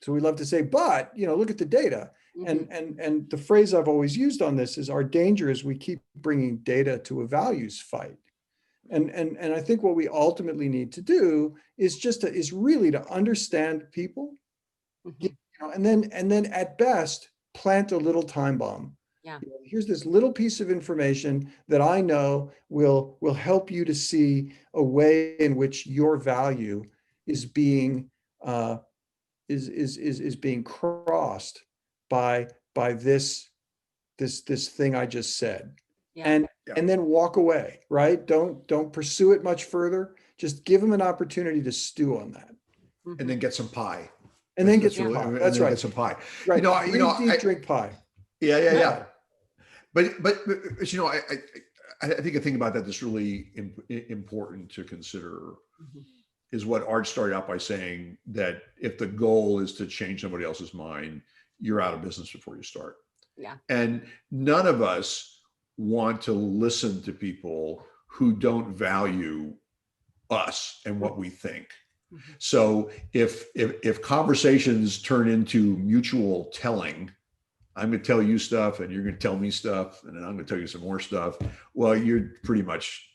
So we love to say, but, look at the data.
Mm-hmm.
And the phrase I've always used on this is, our danger is we keep bringing data to a values fight. And I think what we ultimately need to do is really to understand people,
Mm-hmm.
and then at best plant a little time bomb.
Yeah.
Here's this little piece of information that I know will help you to see a way in which your value is being being crossed by this thing I just said.
Yeah.
And then walk away, right? Don't pursue it much further. Just give them an opportunity to stew on that.
Mm-hmm.
And then get some pie.
And then get
That's
some
really,
pie.
and
That's
then
right.
get some pie.
Right. Breathe deep,
I
drink pie.
yeah. But I think a thing about that that's really important to consider is what Art started out by saying, that if the goal is to change somebody else's mind, you're out of business before you start.
Yeah.
And none of us want to listen to people who don't value us and what we think.
Mm-hmm.
So if conversations turn into mutual telling, I'm going to tell you stuff and you're going to tell me stuff, and then I'm going to tell you some more stuff, well, you're pretty much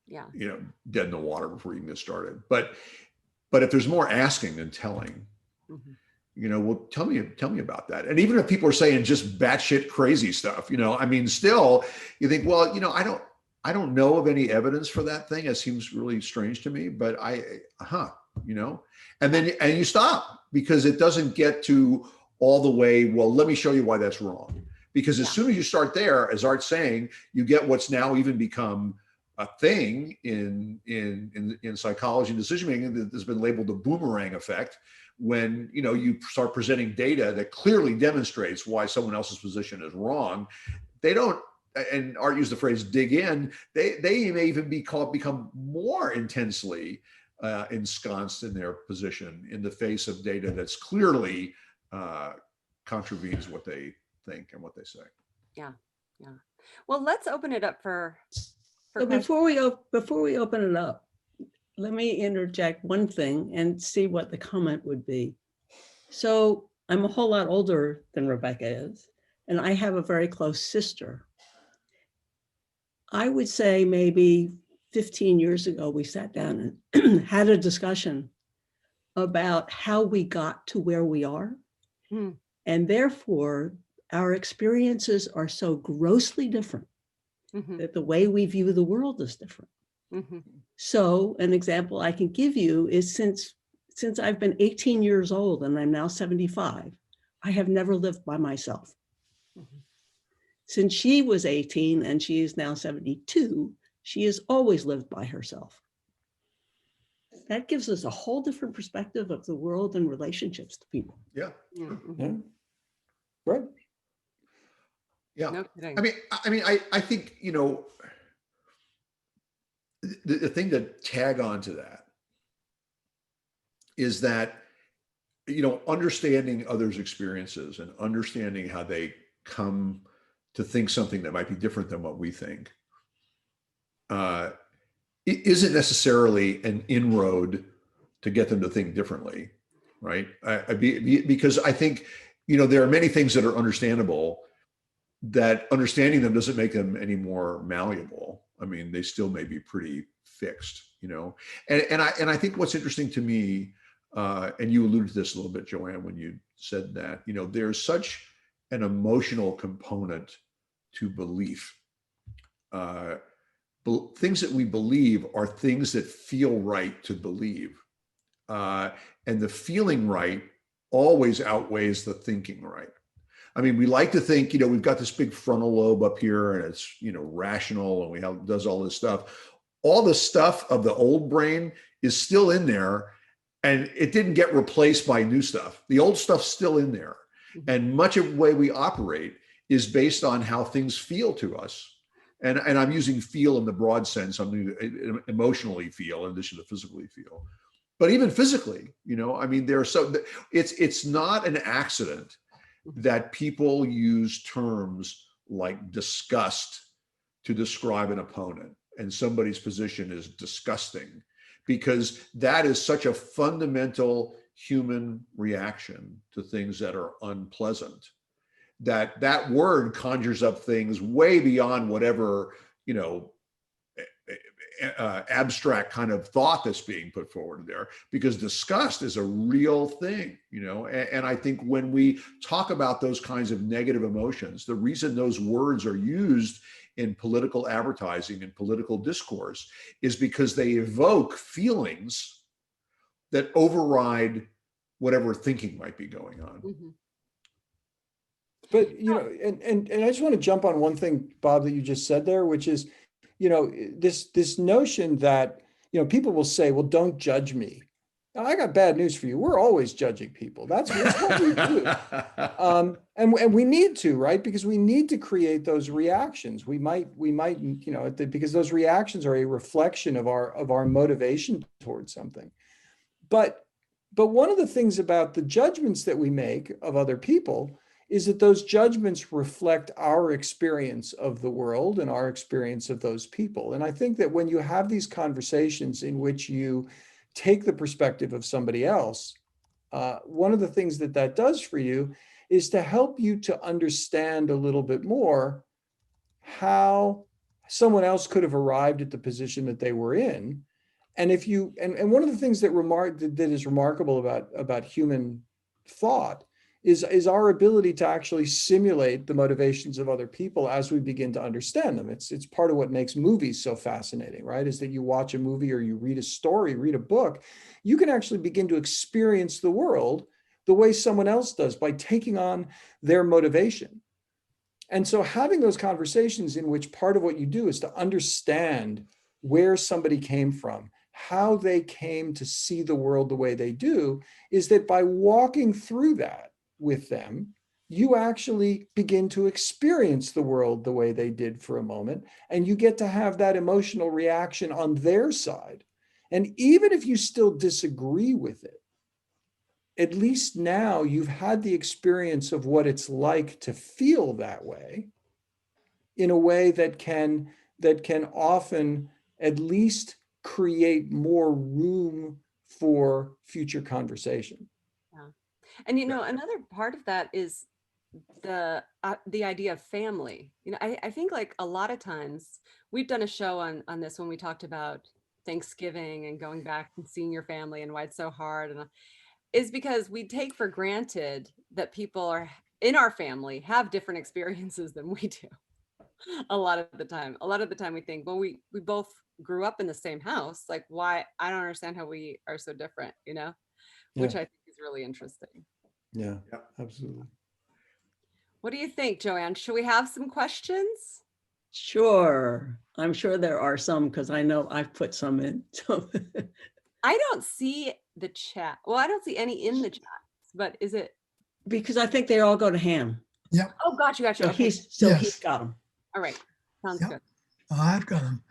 dead in the water before you can get started. But if there's more asking than telling, well, tell me about that. And even if people are saying just batshit crazy stuff, still you think, well, I don't know of any evidence for that thing. It seems really strange to me, but and then you stop, because it doesn't get to all the way, well, let me show you why that's wrong. Because as soon as you start there, as Art's saying, you get what's now even become a thing in psychology and decision making that has been labeled the boomerang effect. When you start presenting data that clearly demonstrates why someone else's position is wrong, they don't, and Art used the phrase dig in, they may even become more intensely ensconced in their position in the face of data that's clearly contravenes what they think and what they say.
Yeah. Well, let's open it up for
so before we open it up, let me interject one thing and see what the comment would be. So I'm a whole lot older than Rebecca is, and I have a very close sister. I would say maybe 15 years ago, we sat down and had a discussion about how we got to where we are. And therefore, our experiences are so grossly different that the way we view the world is different.
Mhm.
So an example I can give you is since I've been 18 years old and I'm now 75, I have never lived by myself.
Mhm.
Since she was 18 and she is now 72, she has always lived by herself. That gives us a whole different perspective of the world and relationships to people.
Yeah. Sure.
Mhm.
Yeah. Right.
Yeah.
No kidding.
I think, the thing to tag on to that is that, understanding others' experiences and understanding how they come to think something that might be different than what we think, it isn't necessarily an inroad to get them to think differently, right? Because I think, there are many things that are understandable, that understanding them doesn't make them any more malleable. I mean, they still may be pretty fixed, and I think what's interesting to me, and you alluded to this a little bit, Joanne, when you said that, there's such an emotional component to belief. Uh, Things that we believe are things that feel right to believe, uh, and the feeling right always outweighs the thinking right. I mean, we like to think, we've got this big frontal lobe up here and it's, rational, and does all this stuff. All the stuff of the old brain is still in there, and it didn't get replaced by new stuff. The old stuff's still in there.
Mhm.
And much of the way we operate is based on how things feel to us. And I'm using feel in the broad sense. I'm emotionally feel in addition to physically feel. But even physically, it's not an accident that people use terms like disgust to describe an opponent, and somebody's position is disgusting, because that is such a fundamental human reaction to things that are unpleasant, that word conjures up things way beyond whatever, abstract kind of thought that's being put forward there, because disgust is a real thing, and I think when we talk about those kinds of negative emotions, the reason those words are used in political advertising and political discourse is because they evoke feelings that override whatever thinking might be going on.
Mhm.
But, and I just want to jump on one thing, Bob, that you just said there, which is, this notion that, people will say, well, don't judge me. Now, I got bad news for you. We're always judging people. That's what we do. And we need to, right? Because we need to create those reactions. We might, because those reactions are a reflection of our motivation towards something. But one of the things about the judgments that we make of other people is that those judgments reflect our experience of the world and our experience of those people. And I think that when you have these conversations in which you take the perspective of somebody else, one of the things that does for you is to help you to understand a little bit more how someone else could have arrived at the position that they were in. And if you, and one of the things that is remarkable about human thought is our ability to actually simulate the motivations of other people as we begin to understand them. It's part of what makes movies so fascinating, right? Is that you watch a movie or you read a story, read a book, you can actually begin to experience the world the way someone else does by taking on their motivation. And so having those conversations in which part of what you do is to understand where somebody came from, how they came to see the world the way they do, is that by walking through that with them, you actually begin to experience the world the way they did for a moment, and you get to have that emotional reaction on their side. And even if you still disagree with it, at least now you've had the experience of what it's like to feel that way in a way that can often at least create more room for future conversation.
Yeah. And another part of that is the idea of family. I think like a lot of times we've done a show on this when we talked about Thanksgiving and going back and seeing your family and why it's so hard, and is because we take for granted that people are in our family have different experiences than we do. A lot of the time we think, well, we both grew up in the same house. Like, why? I don't understand how we are so different, you know,
Yeah.
which I think is really interesting.
Yeah,
Yeah.
absolutely.
What do you think, Joanne? Should we have some questions?
Sure. I'm sure there are some because I know I've put some in. So
I don't see the chat. Well, I don't see any in the chat, but is it?
because I think they all go to Ham.
Yep.
Oh, got you.
So
Okay.
he's
Yes.
got them.
All right. Sounds
Yep.
good.
I've got them.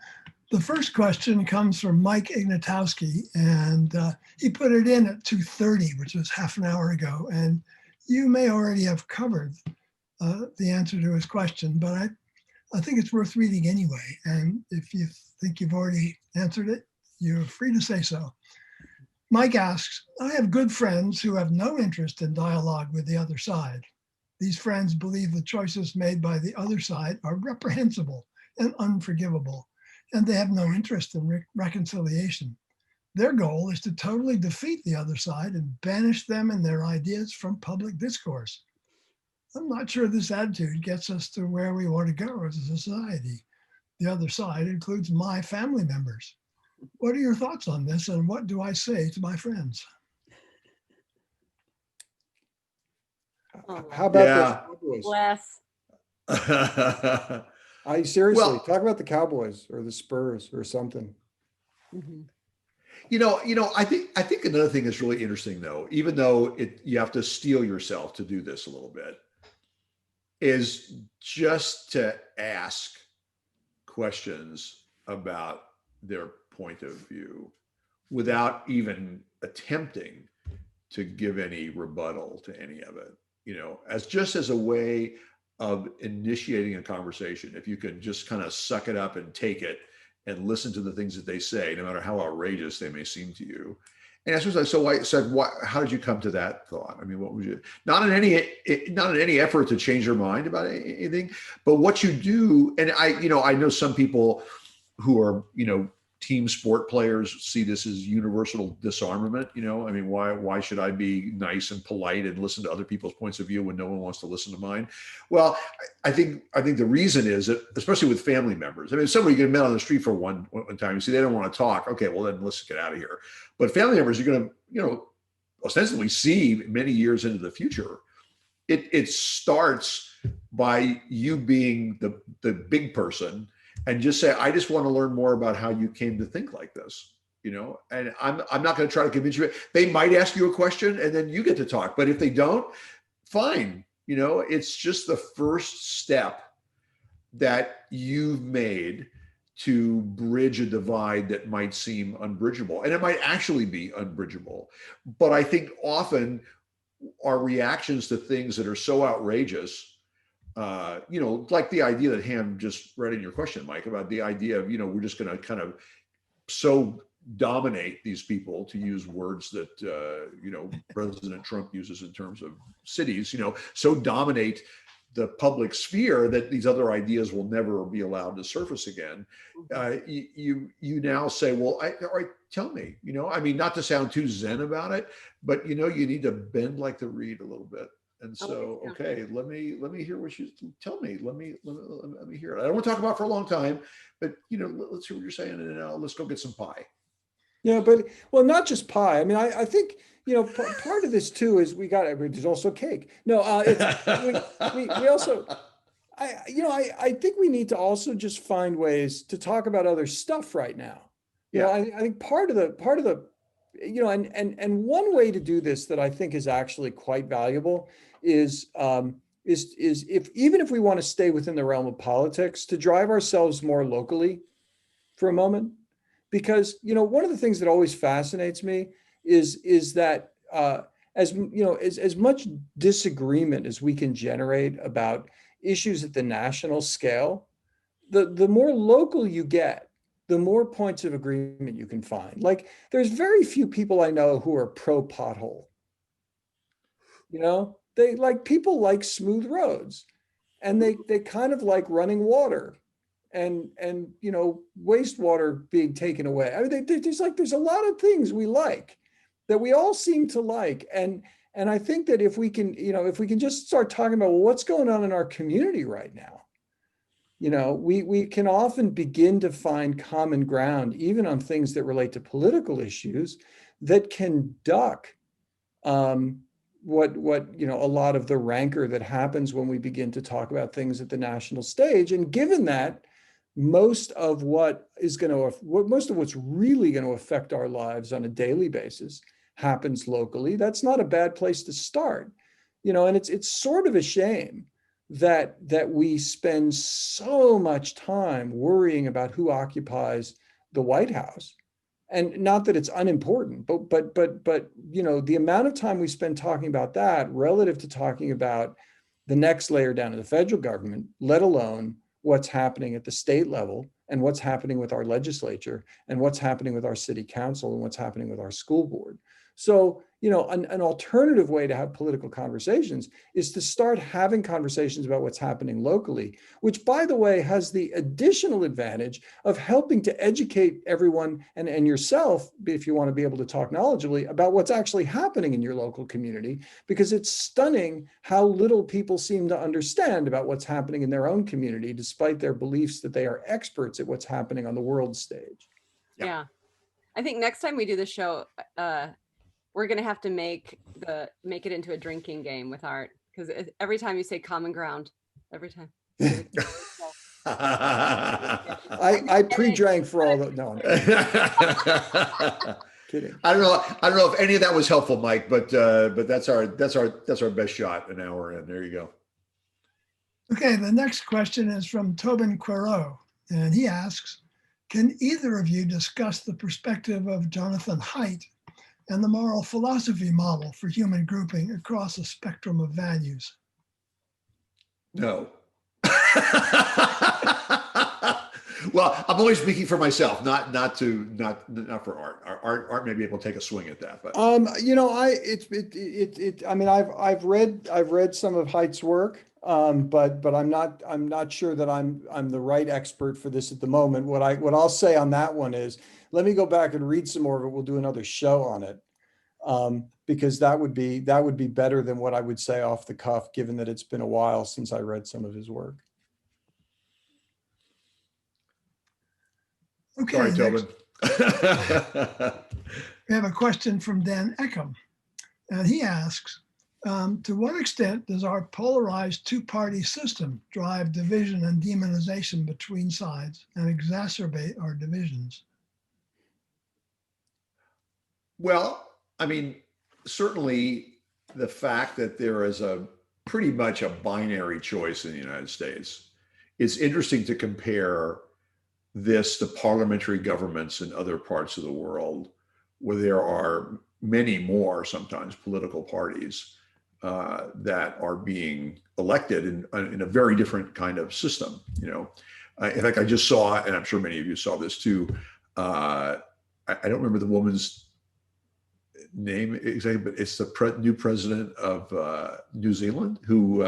The first question comes from Mike Ignatowski, and he put it in at 2:30, which was half an hour ago. And you may already have covered the answer to his question, but I think it's worth reading anyway. And if you think you've already answered it, you're free to say so. Mike asks, I have good friends who have no interest in dialogue with the other side. These friends believe the choices made by the other side are reprehensible and unforgivable, and they have no interest in reconciliation. Their goal is to totally defeat the other side and banish them and their ideas from public discourse. I'm not sure this attitude gets us to where we want to go as a society. The other side includes my family members. What are your thoughts on this, and what do I say to my friends?
Oh,
How about
Yeah.
the Cowboys?
bless.
I seriously
Well-
talk about the Cowboys or the Spurs or something.
Mhm.
I think another thing that's really interesting, though, even though you have to steel yourself to do this a little bit, is just to ask questions about their point of view without even attempting to give any rebuttal to any of it, as a way of initiating a conversation. If you can just kind of suck it up and take it and listen to the things that they say, no matter how outrageous they may seem to you. And I was like, so I said, how did you come to that thought? I mean, what would you, not in any effort to change your mind about anything, but what you do. And I know some people who are, team sport players see this as universal disarmament. I mean, why should I be nice and polite and listen to other people's points of view when no one wants to listen to mine? Well, I think the reason is that, especially with family members, I mean, if somebody you get met on the street for one time, you see they don't want to talk. Okay, well then let's get out of here. But family members, you're going to, ostensibly see many years into the future. It starts by you being the big person and just say, I just want to learn more about how you came to think like this, and I'm not going to try to convince you. They might ask you a question and then you get to talk, but if they don't, fine. It's just the first step that you've made to bridge a divide that might seem unbridgeable, and it might actually be unbridgeable. But I think often our reactions to things that are so outrageous, like the idea that Ham just read in your question, Mike, about the idea of, we're just going to kind of so dominate these people, to use words that, President Trump uses in terms of cities, so dominate the public sphere that these other ideas will never be allowed to surface again. You now say, well, all right, tell me, I mean, not to sound too zen about it, but, you need to bend like the reed a little bit. And so, okay, let me hear what you tell me. Let me hear it. I don't want to talk about it for a long time, but let's hear what you're saying, and now let's go get some pie.
Yeah, but well, not just pie. I mean, I think part of this too is there's also cake. No, we also, I think we need to also just find ways to talk about other stuff right now. I think part of the and one way to do this that I think is actually quite valuable is even if we want to stay within the realm of politics, to drive ourselves more locally for a moment. Because, one of the things that always fascinates me is that as much disagreement as we can generate about issues at the national scale, the more local you get, the more points of agreement you can find. Like, there's very few people I know who are pro pothole. People like smooth roads, and they kind of like running water. And wastewater being taken away. I mean, there's a lot of things we like that we all seem to like, and I think that if we can just start talking about, well, what's going on in our community right now, You know, we can often begin to find common ground, even on things that relate to political issues, that can duck what you know, a lot of the rancor that happens when we begin to talk about things at the national stage. And given that most of what's really going to affect our lives on a daily basis happens locally, that's not a bad place to start. You know, and it's sort of a shame that we spend so much time worrying about who occupies the White House. And not that it's unimportant, but you know, the amount of time we spend talking about that relative to talking about the next layer down in the federal government, let alone what's happening at the state level and what's happening with our legislature and what's happening with our city council and what's happening with our school board. So, you know, an alternative way to have political conversations is to start having conversations about what's happening locally, which, by the way, has the additional advantage of helping to educate everyone and yourself, if you want to be able to talk knowledgeably about what's actually happening in your local community, because it's stunning how little people seem to understand about what's happening in their own community, despite their beliefs that they are experts at what's happening on the world stage.
Yeah. I think next time we do the show, we're going to have to make it into a drinking game with Art, because every time you say common ground, every time.
I pre-drank for all the, no, I'm kidding.
I don't know if any of that was helpful, Mike, but that's our best shot, an hour in. There you go.
Okay, the next question is from Tobin Quirot, and he asks, can either of you discuss the perspective of Jonathan Haidt and the moral philosophy model for human grouping across a spectrum of values?
No. Well, I'm only speaking for myself, not for Art. Art may be able to take a swing at that, but
you know, I mean, I've read some of Haidt's work, but I'm not sure that I'm the right expert for this at the moment. What I'll say on that one is, let me go back and read some more of it. We'll do another show on it, because that would be better than what I would say off the cuff, given that it's been a while since I read some of his work.
Okay,
sorry, Tobin.
We have a question from Dan Eckham, and he asks, to what extent does our polarized two-party system drive division and demonization between sides and exacerbate our divisions?
Well, I mean, certainly the fact that there is pretty much a binary choice in the United States, it's interesting to compare this to parliamentary governments in other parts of the world, where there are many more, sometimes, political parties that are being elected in a very different kind of system. You know, in fact, I just saw, and I'm sure many of you saw this too. I don't remember the woman's name exactly, but it's the new president of New Zealand, who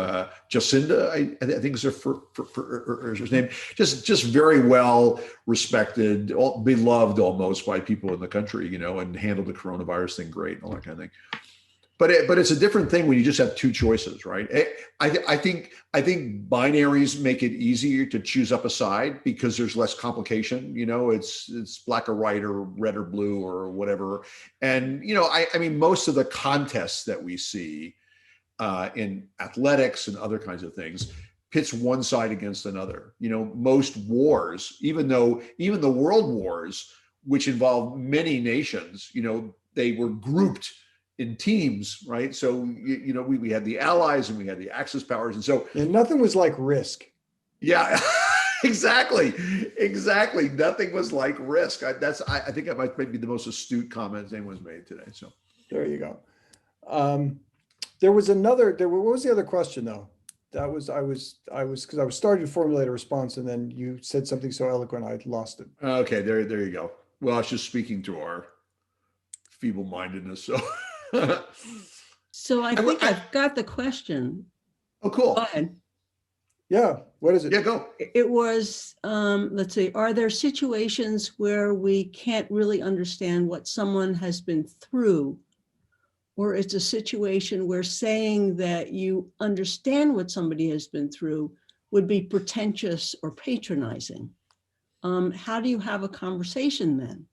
Jacinda, I think is her name. Just very well respected, beloved almost by people in the country, you know, and handled the coronavirus thing great and all that kind of thing. But it's a different thing when you just have two choices, right? I think binaries make it easier to choose up a side because there's less complication. You know, it's black or white or red or blue or whatever. And you know, I mean, most of the contests that we see in athletics and other kinds of things pits one side against another. You know, most wars, even the world wars, which involve many nations, you know, they were grouped in teams, right? So, you know, we had the Allies and we had the Axis powers. And so
nothing was like Risk.
Yeah, exactly. Nothing was like Risk. I think that might be the most astute comment anyone's made today. So
there you go. What was the other question though? I was because I was starting to formulate a response and then you said something so eloquent, I lost it.
Okay, there you go. Well, I was just speaking to our feeble-mindedness.
So I think I've got the question.
Oh, cool.
Go ahead.
Yeah, what is it?
Yeah, go.
It was, let's see, are there situations where we can't really understand what someone has been through? Or it's a situation where saying that you understand what somebody has been through would be pretentious or patronizing. How do you have a conversation then?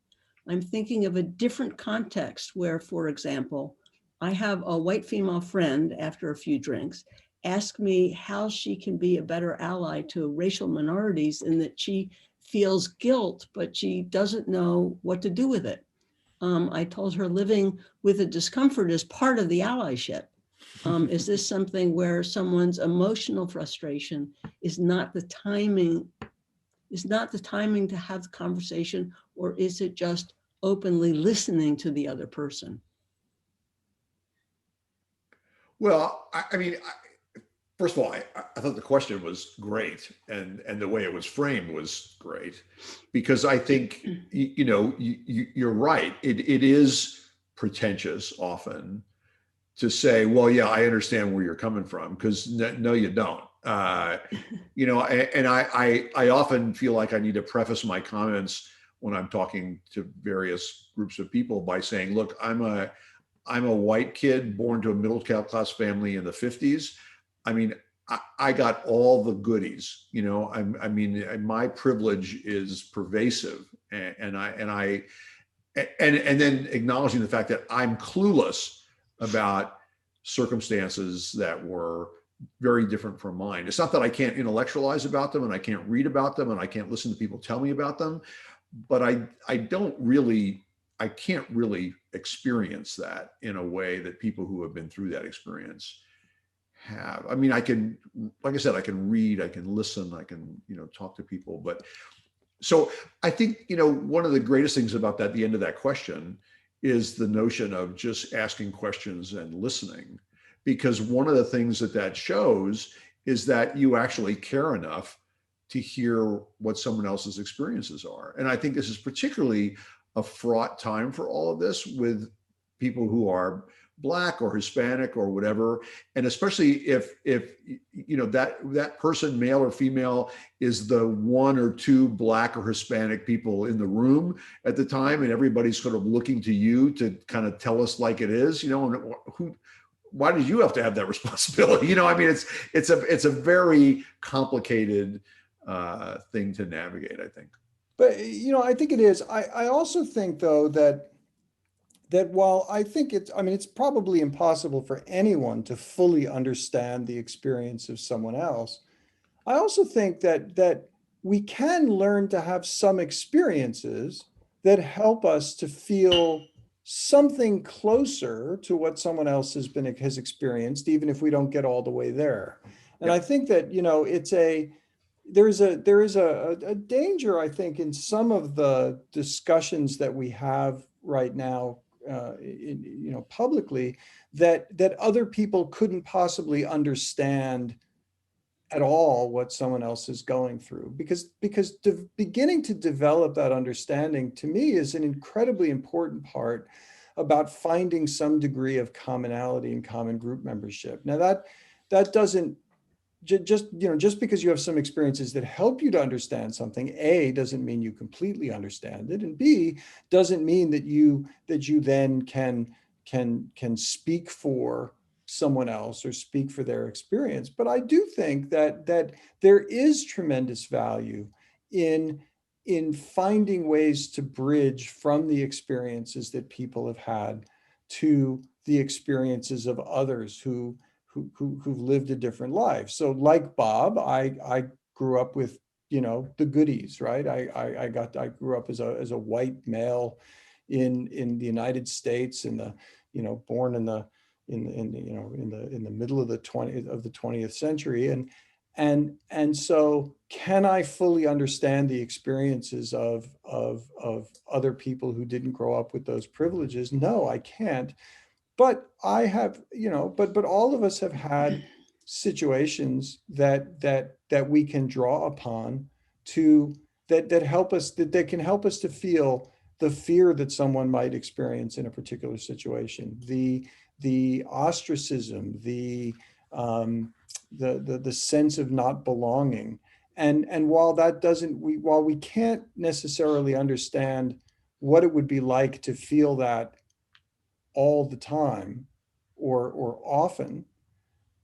I'm thinking of a different context where, for example, I have a white female friend after a few drinks ask me how she can be a better ally to racial minorities in that she feels guilt, but she doesn't know what to do with it. I told her living with a discomfort is part of the allyship. Is this something where someone's emotional frustration is not the timing to have the conversation, or is it just openly listening to the other person?
Well, I mean, first of all, I thought the question was great, and the way it was framed was great, because I think you're right. It is pretentious often to say, well, yeah, I understand where you're coming from, because no, you don't. And I often feel like I need to preface my comments when I'm talking to various groups of people by saying, look, I'm a white kid born to a middle class family in the 50s. I mean, I got all the goodies, I mean, my privilege is pervasive, and then acknowledging the fact that I'm clueless about circumstances that were very different from mine. It's not that I can't intellectualize about them and I can't read about them and I can't listen to people tell me about them, but I can't really experience that in a way that people who have been through that experience have. I mean, I can, like I said, I can read, I can listen, I can, talk to people. But so I think, one of the greatest things about that, the end of that question, is the notion of just asking questions and listening. Because one of the things that shows is that you actually care enough to hear what someone else's experiences are. And I think this is particularly a fraught time for all of this, with people who are Black or Hispanic or whatever, and especially if that person, male or female, is the one or two Black or Hispanic people in the room at the time, and everybody's sort of looking to you to kind of tell us like it is, and why did you have to have that responsibility? I mean, it's a very complicated thing to navigate, I think.
But I think it is. I also think, though, that while I think it's probably impossible for anyone to fully understand the experience of someone else, I also think that we can learn to have some experiences that help us to feel something closer to what someone else has experienced, even if we don't get all the way there. And I think that there is a danger, I think, in some of the discussions that we have right now, publicly, that other people couldn't possibly understand at all what someone else is going through, because beginning to develop that understanding, to me, is an incredibly important part about finding some degree of commonality and common group membership. Now that doesn't just because you have some experiences that help you to understand something, A, doesn't mean you completely understand it, and B, doesn't mean that you then can speak for someone else or speak for their experience. But I do think that there is tremendous value in finding ways to bridge from the experiences that people have had to the experiences of others who've lived a different life. So like Bob, I grew up with, the goodies, right? I grew up as a white male in the United States, born in the middle of the 20th century. And so can I fully understand the experiences of other people who didn't grow up with those privileges? No, I can't. But I have, but all of us have had situations that we can draw upon that can help us to feel the fear that someone might experience in a particular situation, the ostracism, the sense of not belonging. And while while we can't necessarily understand what it would be like to feel that all the time or often,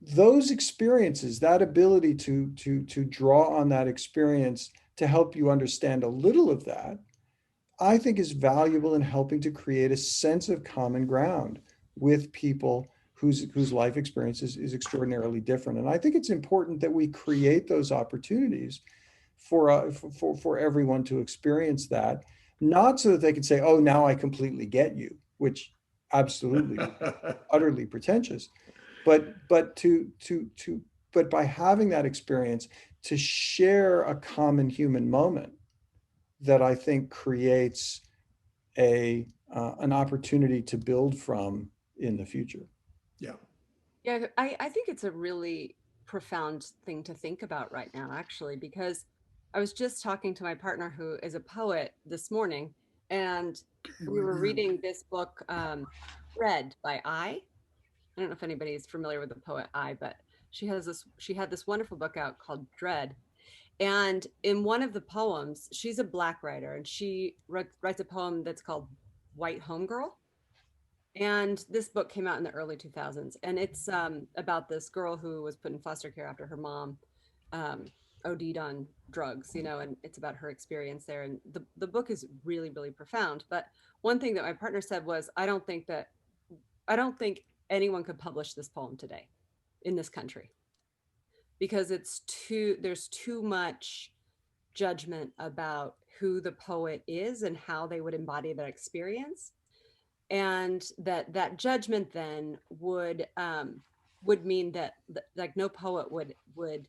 those experiences, that ability to draw on that experience to help you understand a little of that, I think is valuable in helping to create a sense of common ground with people whose life experience is extraordinarily different. And I think it's important that we create those opportunities for everyone to experience that, not so that they can say, oh, now I completely get you, which absolutely utterly pretentious, but by having that experience to share a common human moment that I think creates an opportunity to build from in the future.
Yeah.
Yeah, I think it's a really profound thing to think about right now, actually, because I was just talking to my partner who is a poet this morning, and we were reading this book, Dread by I. I don't know if anybody is familiar with the poet I, but she had this wonderful book out called Dread. And in one of the poems, she's a Black writer, and she writes a poem that's called White Homegirl. And this book came out in the early 2000s, and it's about this girl who was put in foster care after her mom OD'd on drugs, you know, and it's about her experience there. And the book is really, really profound. But one thing that my partner said was, I don't think anyone could publish this poem today in this country, because there's too much judgment about who the poet is and how they would embody that experience, and that judgment then would mean that like no poet would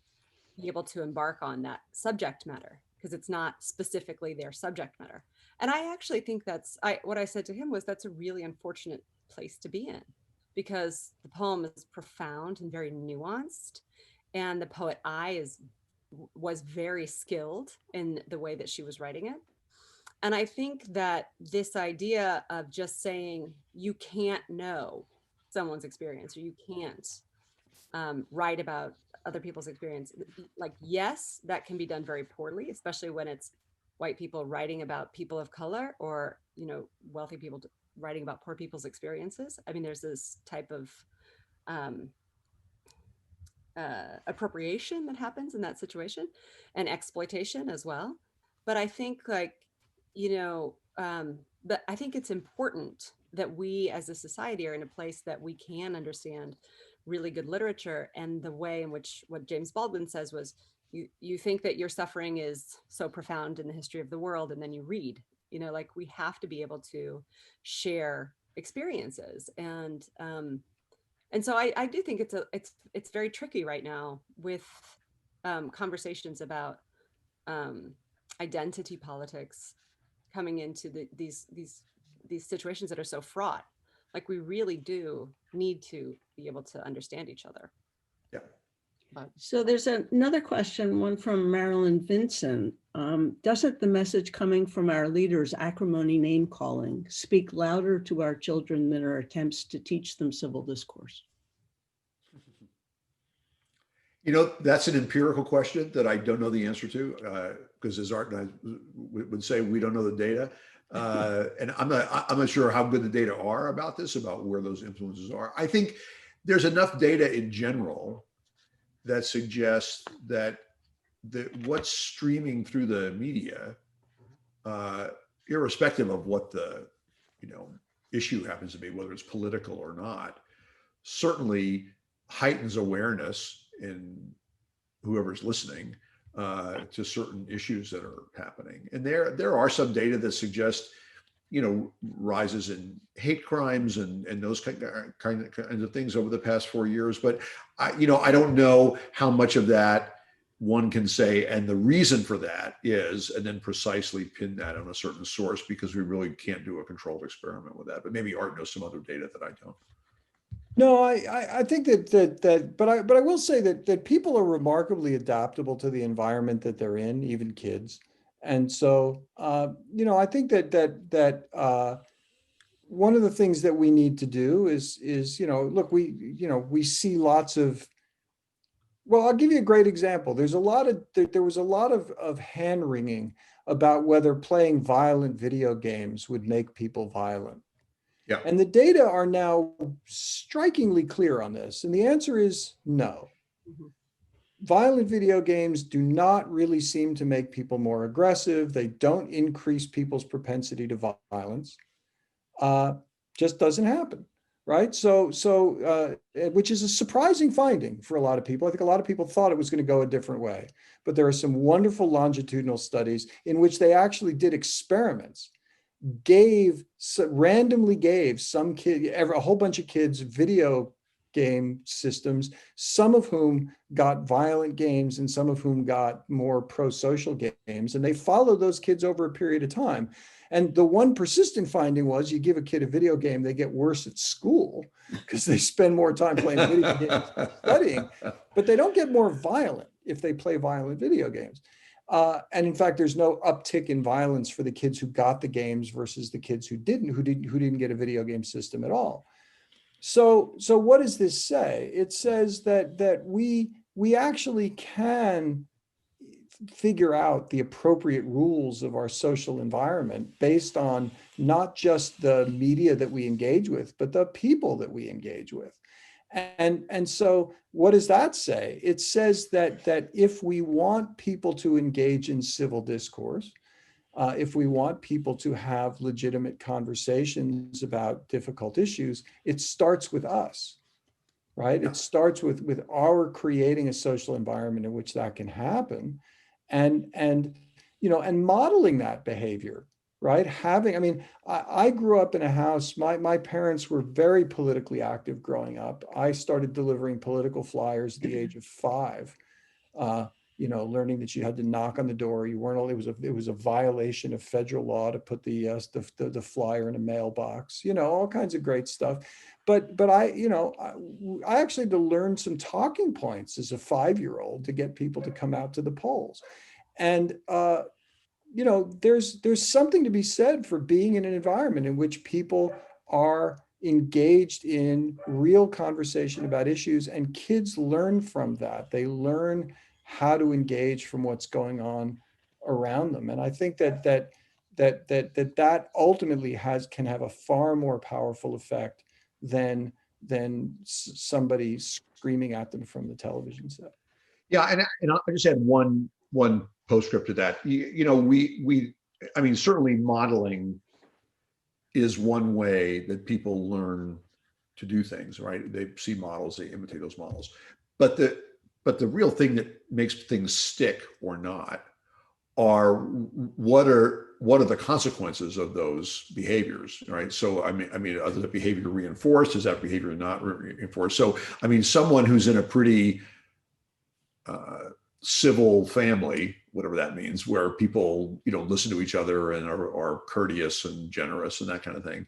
be able to embark on that subject matter, because it's not specifically their subject matter. And I actually think what I said to him was, that's a really unfortunate place to be in, because the poem is profound and very nuanced, and the poet was very skilled in the way that she was writing it. And I think that this idea of just saying you can't know someone's experience, or you can't write about other people's experience, like, yes, that can be done very poorly, especially when it's white people writing about people of color, or, you know, wealthy people writing about poor people's experiences. I mean, there's this type of appropriation that happens in that situation, and exploitation as well. But I think, like, you know, but I think it's important that we as a society are in a place that we can understand really good literature. And the way in which, what James Baldwin says was, you think that your suffering is so profound in the history of the world, and then you read, you know, like, we have to be able to share experiences. And so I do think it's very tricky right now with conversations about identity politics coming into these situations that are so fraught. Like, we really do need to be able to understand each other.
Yeah.
So there's another question, one from Marilyn Vincent. Doesn't the message coming from our leaders, acrimony, name calling, speak louder to our children than our attempts to teach them civil discourse?
You know, that's an empirical question that I don't know the answer to, because as Art and I would say, we don't know the data. And I'm not sure how good the data are about this, about where those influences are. I think there's enough data in general that suggests that what's streaming through the media, irrespective of what the, you know, issue happens to be, whether it's political or not, certainly heightens awareness in whoever's listening to certain issues that are happening. And there are some data that suggest, you know, rises in hate crimes and those kinds of things over the past 4 years. But I don't know how much of that one can say, and the reason for that is, and then precisely pin that on a certain source, because we really can't do a controlled experiment with that. But maybe Art knows some other data that I don't.
No, I think but I will say that people are remarkably adaptable to the environment that they're in, even kids. And so, I think that one of the things that we need to do is, look, we see lots of, well, I'll give you a great example. There was a lot of hand wringing about whether playing violent video games would make people violent.
Yeah.
And the data are now strikingly clear on this. And the answer is no.
Mhm.
Violent video games do not really seem to make people more aggressive. They don't increase people's propensity to violence. Just doesn't happen, right? Which is a surprising finding for a lot of people. I think a lot of people thought it was going to go a different way, but there are some wonderful longitudinal studies in which they actually did experiments, randomly gave some kid, a whole bunch of kids video game systems, some of whom got violent games and some of whom got more pro-social games. And they followed those kids over a period of time. And the one persistent finding was you give a kid a video game, they get worse at school because they spend more time playing video games than studying, but they don't get more violent if they play violent video games. And in fact, there's no uptick in violence for the kids who got the games versus the kids who didn't get a video game system at all. So what does this say? It says that we actually can figure out the appropriate rules of our social environment based on not just the media that we engage with, but the people that we engage with. And so what does that say? It says that if we want people to engage in civil discourse, if we want people to have legitimate conversations about difficult issues, it starts with us, right? It starts with our creating a social environment in which that can happen, and modeling that behavior, right? I grew up in a house, my parents were very politically active growing up. I started delivering political flyers at the age of 5. Learning that you had to knock on the door. You weren't. It was a violation of federal law to put the flyer in a mailbox. All kinds of great stuff. But I actually had to learn some talking points as a 5-year-old to get people to come out to the polls. And there's something to be said for being in an environment in which people are engaged in real conversation about issues, and kids learn from that. They learn how to engage from what's going on around them. And I think that ultimately can have a far more powerful effect than somebody screaming at them from the television set.
Yeah, and I just had one postscript to that. Certainly modeling is one way that people learn to do things, right? They see models, they imitate those models. But the real thing that makes things stick or not are what are the consequences of those behaviors, right? So is the behavior reinforced? Is that behavior not reinforced? So someone who's in a pretty civil family, whatever that means, where people listen to each other and are courteous and generous and that kind of thing,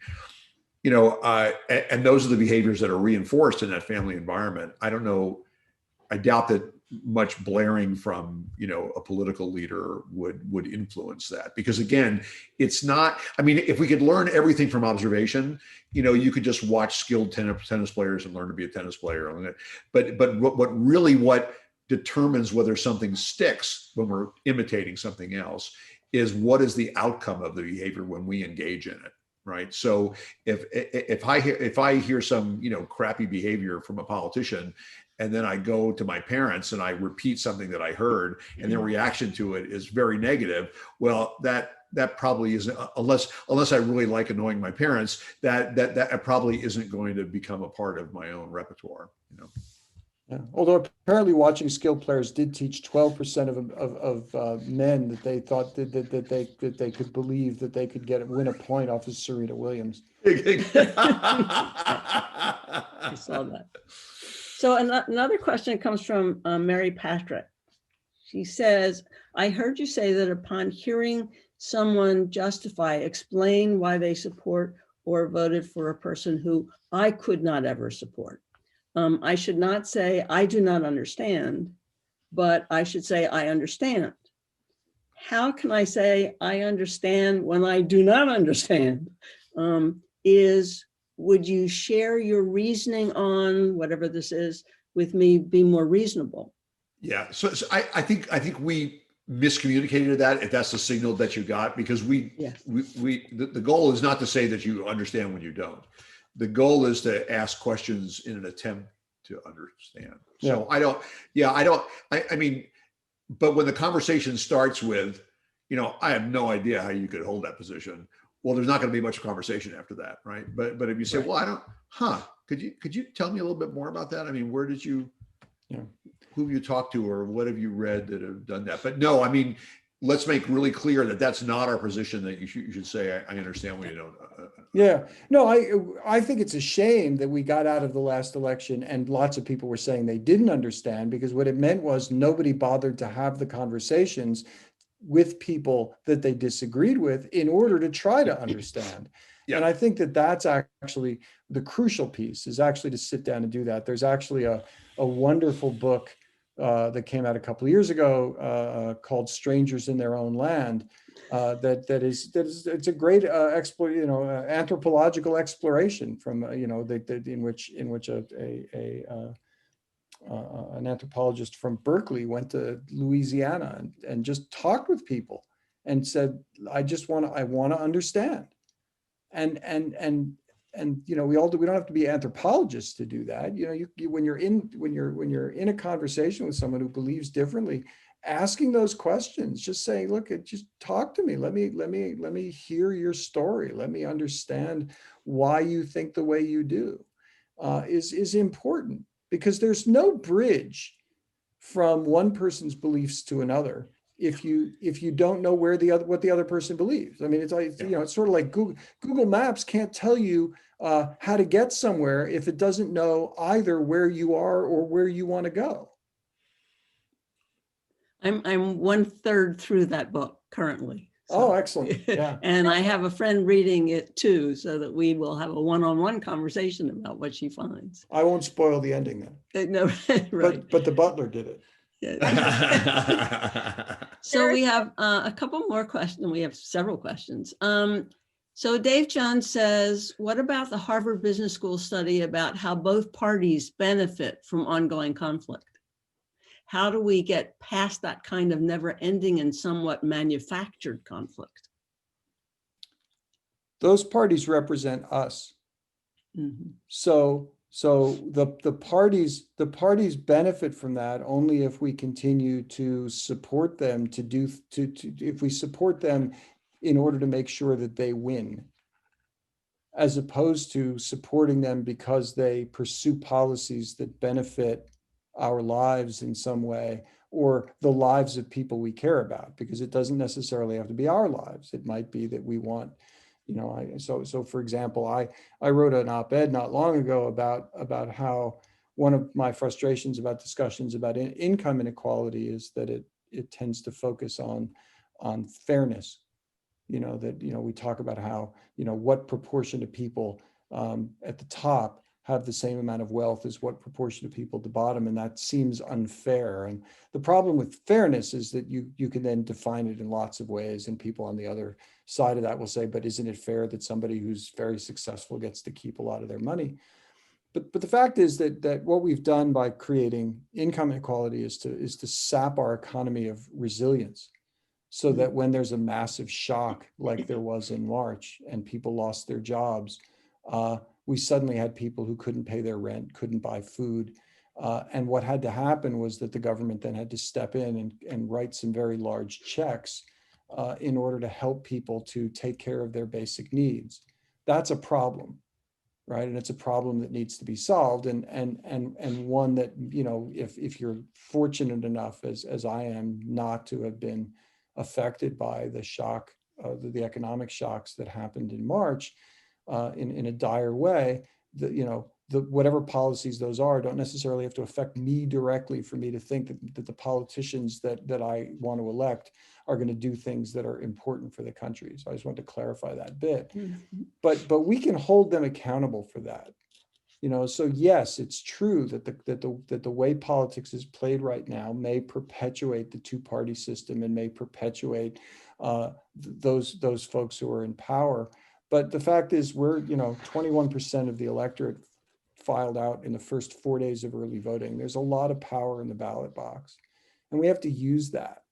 and those are the behaviors that are reinforced in that family environment. I doubt that much blaring from a political leader would influence that, because again, it's not. If we could learn everything from observation, you could just watch skilled tennis players and learn to be a tennis player. But what determines whether something sticks when we're imitating something else is what is the outcome of the behavior when we engage in it, right? So if I hear some crappy behavior from a politician, and then I go to my parents and I repeat something that I heard, and their reaction to it is very negative, well, that probably isn't, unless I really like annoying my parents, that probably isn't going to become a part of my own repertoire.
Yeah. Although apparently watching skilled players did teach 12% of men that they thought that they could believe that they could win a point off of Serena Williams.
I saw that. So another question comes from Mary Patrick. She says, I heard you say that upon hearing someone explain why they support or voted for a person who I could not ever support. I should not say, I do not understand, but I should say, I understand. How can I say I understand when I do not understand? Would you share your reasoning on whatever this is with me, be more reasonable?
Yeah, so I think we miscommunicated that, if that's the signal that you got, because
Yes.
the goal is not to say that you understand when you don't. The goal is to ask questions in an attempt to understand. So I mean, but when the conversation starts with, I have no idea how you could hold that position. Well, there's not going to be much conversation after that, right? But if you say,
Right.
well, could you tell me a little bit more about that? I mean, where did you, who have you talked to, or what have you read that have done that? But no, I mean, let's make really clear that that's not our position, that you should say, I understand when you don't.
Yeah, no, I think it's a shame that we got out of the last election and lots of people were saying they didn't understand, because what it meant was nobody bothered to have the conversations with people that they disagreed with in order to try to understand.
Yeah.
And I think that that's actually the crucial piece, is actually to sit down and do that. There's actually a wonderful book that came out a couple of years ago called Strangers in Their Own Land. It's a great anthropological exploration from in which an anthropologist from Berkeley went to Louisiana and just talked with people and said, I want to understand. And we don't have to be anthropologists to do that. When you're in a conversation with someone who believes differently, asking those questions, just saying, look, just talk to me. Let me hear your story. Let me understand why you think the way you do, is important, because there's no bridge from one person's beliefs to another if you don't know what the other person believes. I mean, it's like, it's sort of like Google Maps can't tell you how to get somewhere if it doesn't know either where you are or where you want to go.
I'm 1/3 through that book currently.
Oh, excellent. Yeah.
And I have a friend reading it too, so that we will have a one-on-one conversation about what she finds.
I won't spoil the ending then.
No, right.
But the butler did it.
Yeah. So we have a couple more questions. We have several questions. So Dave John says, what about the Harvard Business School study about how both parties benefit from ongoing conflict? How do we get past that kind of never-ending and somewhat manufactured conflict?
Those parties represent us.
Mm-hmm.
So the parties benefit from that only if we continue to support them if we support them in order to make sure that they win, as opposed to supporting them because they pursue policies that benefit our lives in some way, or the lives of people we care about, because it doesn't necessarily have to be our lives. It might be that we want, so for example, I wrote an op-ed not long ago about how one of my frustrations about discussions about income inequality is that it tends to focus on fairness. We talk about how, what proportion of people at the top have the same amount of wealth as what proportion of people at the bottom, and that seems unfair. And the problem with fairness is that you can then define it in lots of ways, and people on the other side of that will say, but isn't it fair that somebody who's very successful gets to keep a lot of their money? But the fact is that what we've done by creating income inequality is to sap our economy of resilience, so that when there's a massive shock like there was in March and people lost their jobs, we suddenly had people who couldn't pay their rent, couldn't buy food. And what had to happen was that the government then had to step in and write some very large checks in order to help people to take care of their basic needs. That's a problem, right? And it's a problem that needs to be solved, and one that, if you're fortunate enough, as I am, not to have been affected by the shock, the economic shocks that happened in March, in a dire way, whatever policies those are don't necessarily have to affect me directly for me to think that the politicians that I want to elect are going to do things that are important for the country. So I just want to clarify that bit. Mm-hmm. But we can hold them accountable for that. So yes, it's true that the way politics is played right now may perpetuate the two-party system and may perpetuate those folks who are in power. But the fact is, we're 21% of the electorate filed out in the first 4 days of early voting. There's a lot of power in the ballot box, and we have to use that.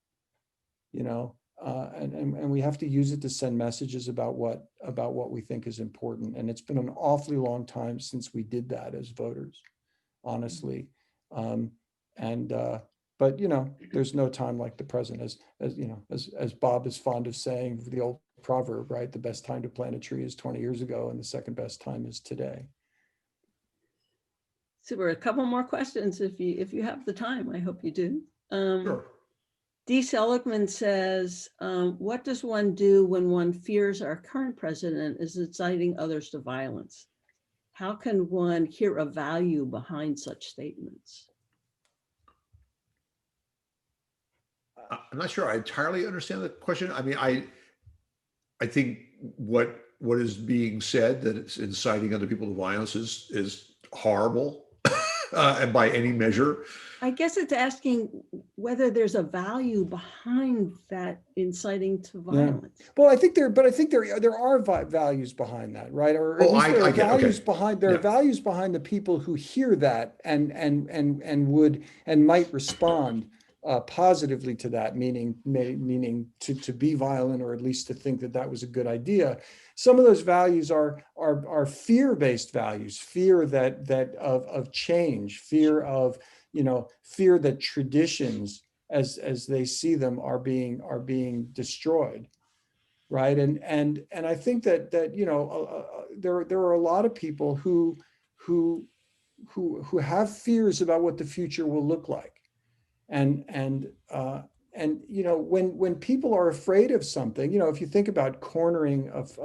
you know, and we have to use it to send messages about what we think is important. And it's been an awfully long time since we did that as voters, honestly. But you know, there's no time like the present, as you know, as Bob is fond of saying, the old proverb, right? The best time to plant a tree is 20 years ago, and the second best time is today.
Super. A couple more questions if you have the time. I hope you do.
Sure.
D. Seligman says, what does one do when one fears our current president is inciting others to violence? How can one hear a value behind such statements?
I'm not sure I entirely understand the question. I mean, I think what is being said, that it's inciting other people to violence, is horrible, and by any measure.
I guess it's asking whether there's a value behind that inciting to violence.
Yeah. Well, I think there are values behind that, right? Or at least there are values behind. There are values behind the people who hear that and would and might respond positively to that, meaning to be violent, or at least to think that that was a good idea. Some of those values are fear-based values, fear that of change, fear of, you know, fear that traditions as they see them are being destroyed, right? And I think that you know, there are a lot of people who have fears about what the future will look like. And you know, when people are afraid of something, you know, if you think about cornering of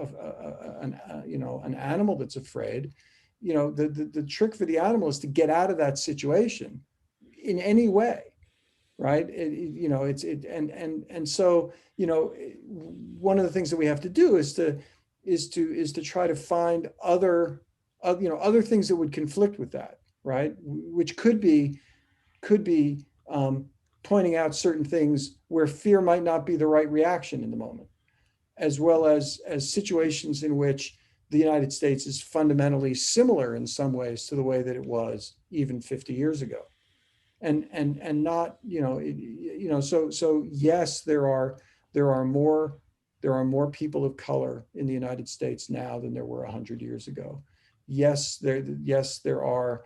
an animal that's afraid, you know, the trick for the animal is to get out of that situation in any way, right? You know, and so, you know, one of the things that we have to do is to try to find other things that would conflict with that, right? Which could be pointing out certain things where fear might not be the right reaction in the moment, as well as situations in which the United States is fundamentally similar in some ways to the way that it was even 50 years ago. And not, you know, so yes, there are more people of color in the United States now than there were 100 years ago. Yes, there are,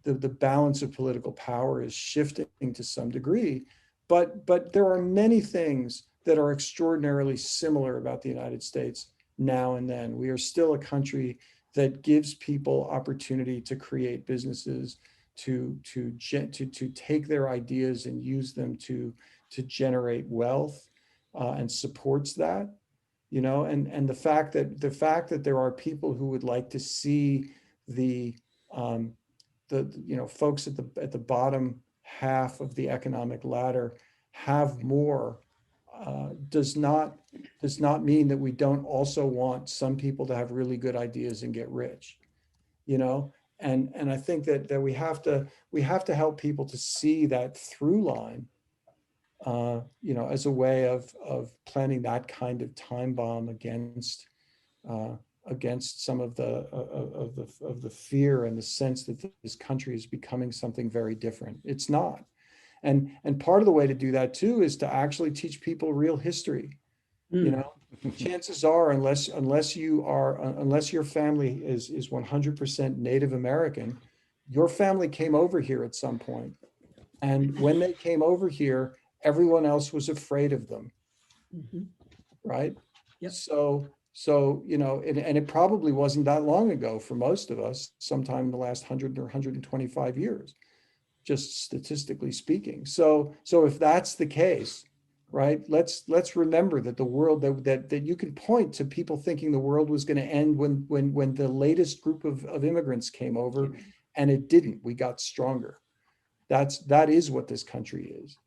the balance of political power is shifting to some degree, but there are many things that are extraordinarily similar about the United States now and then. We are still a country that gives people opportunity to create businesses, to take their ideas and use them to generate wealth, and supports that, you know, and the fact that there are people who would like to see the you know, folks at the bottom half of the economic ladder have more, does not mean that we don't also want some people to have really good ideas and get rich, you know. And I think that we have to help people to see that through line, you know, as a way of planting that kind of time bomb against some of the fear and the sense that this country is becoming something very different. It's not. And part of the way to do that too is to actually teach people real history. You know, chances are, unless your family is 100% Native American, your family came over here at some point. And when they came over here, everyone else was afraid of them. Right?
Yep.
So, you know, and it probably wasn't that long ago for most of us, sometime in the last 100 or 125 years, just statistically speaking. So if that's the case, right, let's remember that the world that you can point to people thinking the world was going to end when the latest group of immigrants came over, and it didn't. We got stronger. That is what this country is.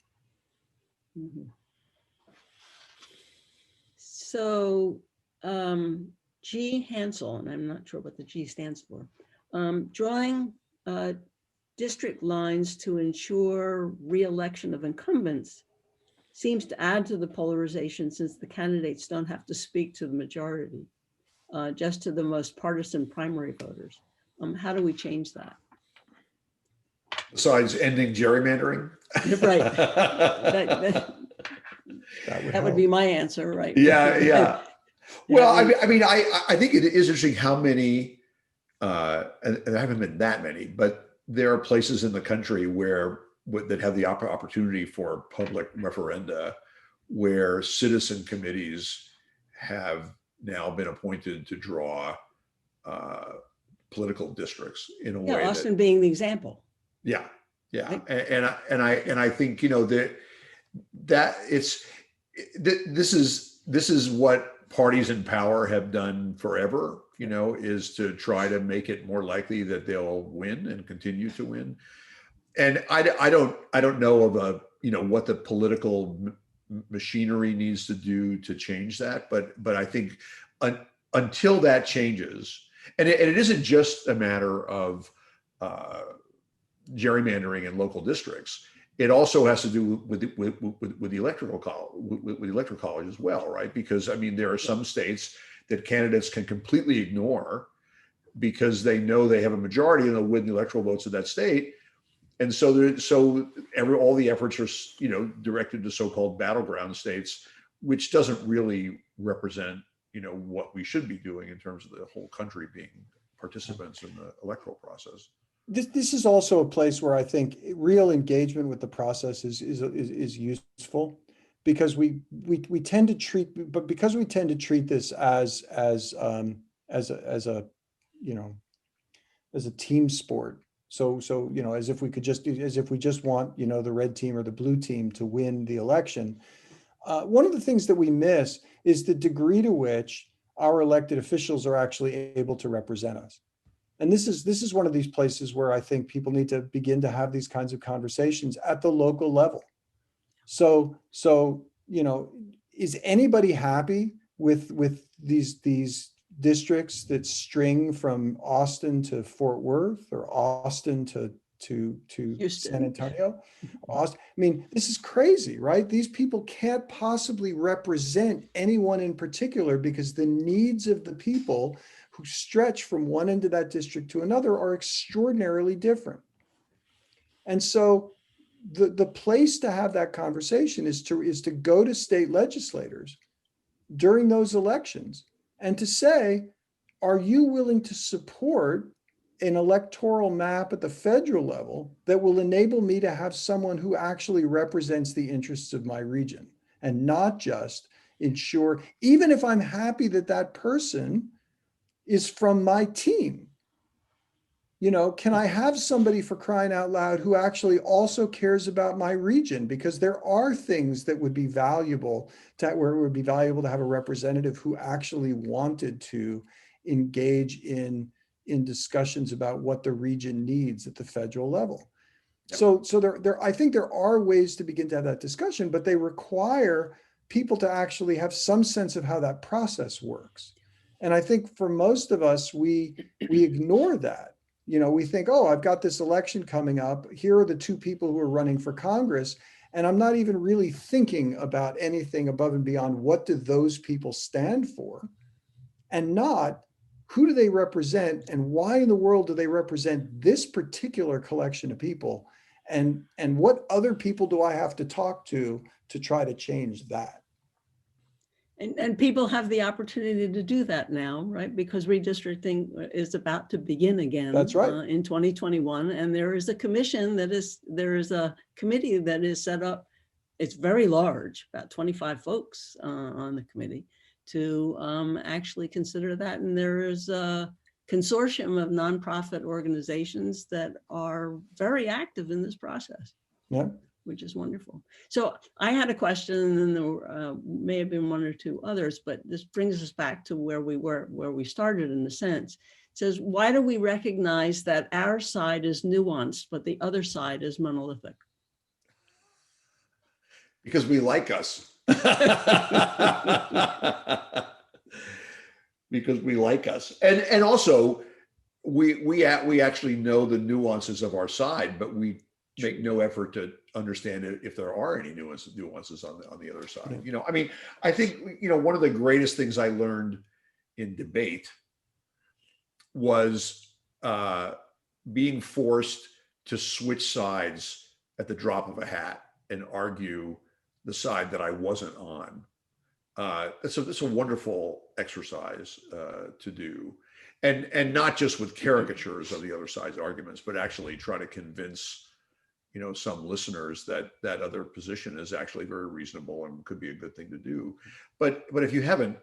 So G. Hansel, and I'm not sure what the G stands for, drawing district lines to ensure re-election of incumbents seems to add to the polarization, since the candidates don't have to speak to the majority, just to the most partisan primary voters. How do we change that?
Besides ending gerrymandering?
Right.
That would
That would
help.
be my answer, right?
Yeah, yeah. Well,
Yeah,
I mean, I think it is interesting how many, and there haven't been that many, but there are places in the country where that have the opportunity for public referenda, where citizen committees have now been appointed to draw political districts in a
yeah,
way
Austin
that,
being the example.
yeah, yeah,
Right.
and I think, you know, that it's this is what parties in power have done forever, you know, is to try to make it more likely that they'll win and continue to win. And I don't know of a, you know, what the political machinery needs to do to change that, but I think until that changes, and it isn't just a matter of gerrymandering in local districts. It also has to do with the electoral college as well, right? Because I mean, there are some states that candidates can completely ignore because they know they have a majority and they'll win the electoral votes of that state. And so all the efforts are, you know, directed to so-called battleground states, which doesn't really represent, you know, what we should be doing in terms of the whole country being participants in the electoral process.
This is also a place where I think real engagement with the process is useful, because we tend to treat this as a you know, as a team sport. So you know, as if we just want, you know, the red team or the blue team to win the election. One of the things that we miss is the degree to which our elected officials are actually able to represent us. And this is one of these places where I think people need to begin to have these kinds of conversations at the local level. So you know, is anybody happy with these districts that string from Austin to Fort Worth, or Austin to
Houston.
San Antonio? Austin, I mean, this is crazy, right? These people can't possibly represent anyone in particular, because the needs of the people who stretch from one end of that district to another are extraordinarily different. And so the place to have that conversation is to go to state legislators during those elections and to say, are you willing to support an electoral map at the federal level that will enable me to have someone who actually represents the interests of my region, and not just ensure, even if I'm happy that that person is from my team, you know, can I have somebody, for crying out loud, who actually also cares about my region? Because there are things that would be valuable where it would be valuable to have a representative who actually wanted to engage in discussions about what the region needs at the federal level. Yep. So I think there are ways to begin to have that discussion, but they require people to actually have some sense of how that process works. And I think for most of us, we ignore that. You know, we think, oh, I've got this election coming up. Here are the two people who are running for Congress. And I'm not even really thinking about anything above and beyond what do those people stand for, and not who do they represent, and why in the world do they represent this particular collection of people, and what other people do I have to talk to try to change that.
And people have the opportunity to do that now, right? Because redistricting is about to begin again.
That's right.
In 2021. And there is a commission there is a committee that is set up. It's very large, about 25 folks on the committee to actually consider that. And there is a consortium of nonprofit organizations that are very active in this process.
Yeah.
Which is wonderful. So I had a question, and then there may have been one or two others, but this brings us back to where we started in a sense. It says, why do we recognize that our side is nuanced, but the other side is monolithic?
Because we like us. Because we like us. And also we actually know the nuances of our side, but we make no effort to understand if there are any nuances on the other side. Yeah. You know, I mean, I think, you know, one of the greatest things I learned in debate was being forced to switch sides at the drop of a hat and argue the side that I wasn't on. It's a wonderful exercise to do, and not just with caricatures of the other side's arguments, but actually try to convince, some listeners that that other position is actually very reasonable and could be a good thing to do. But if you haven't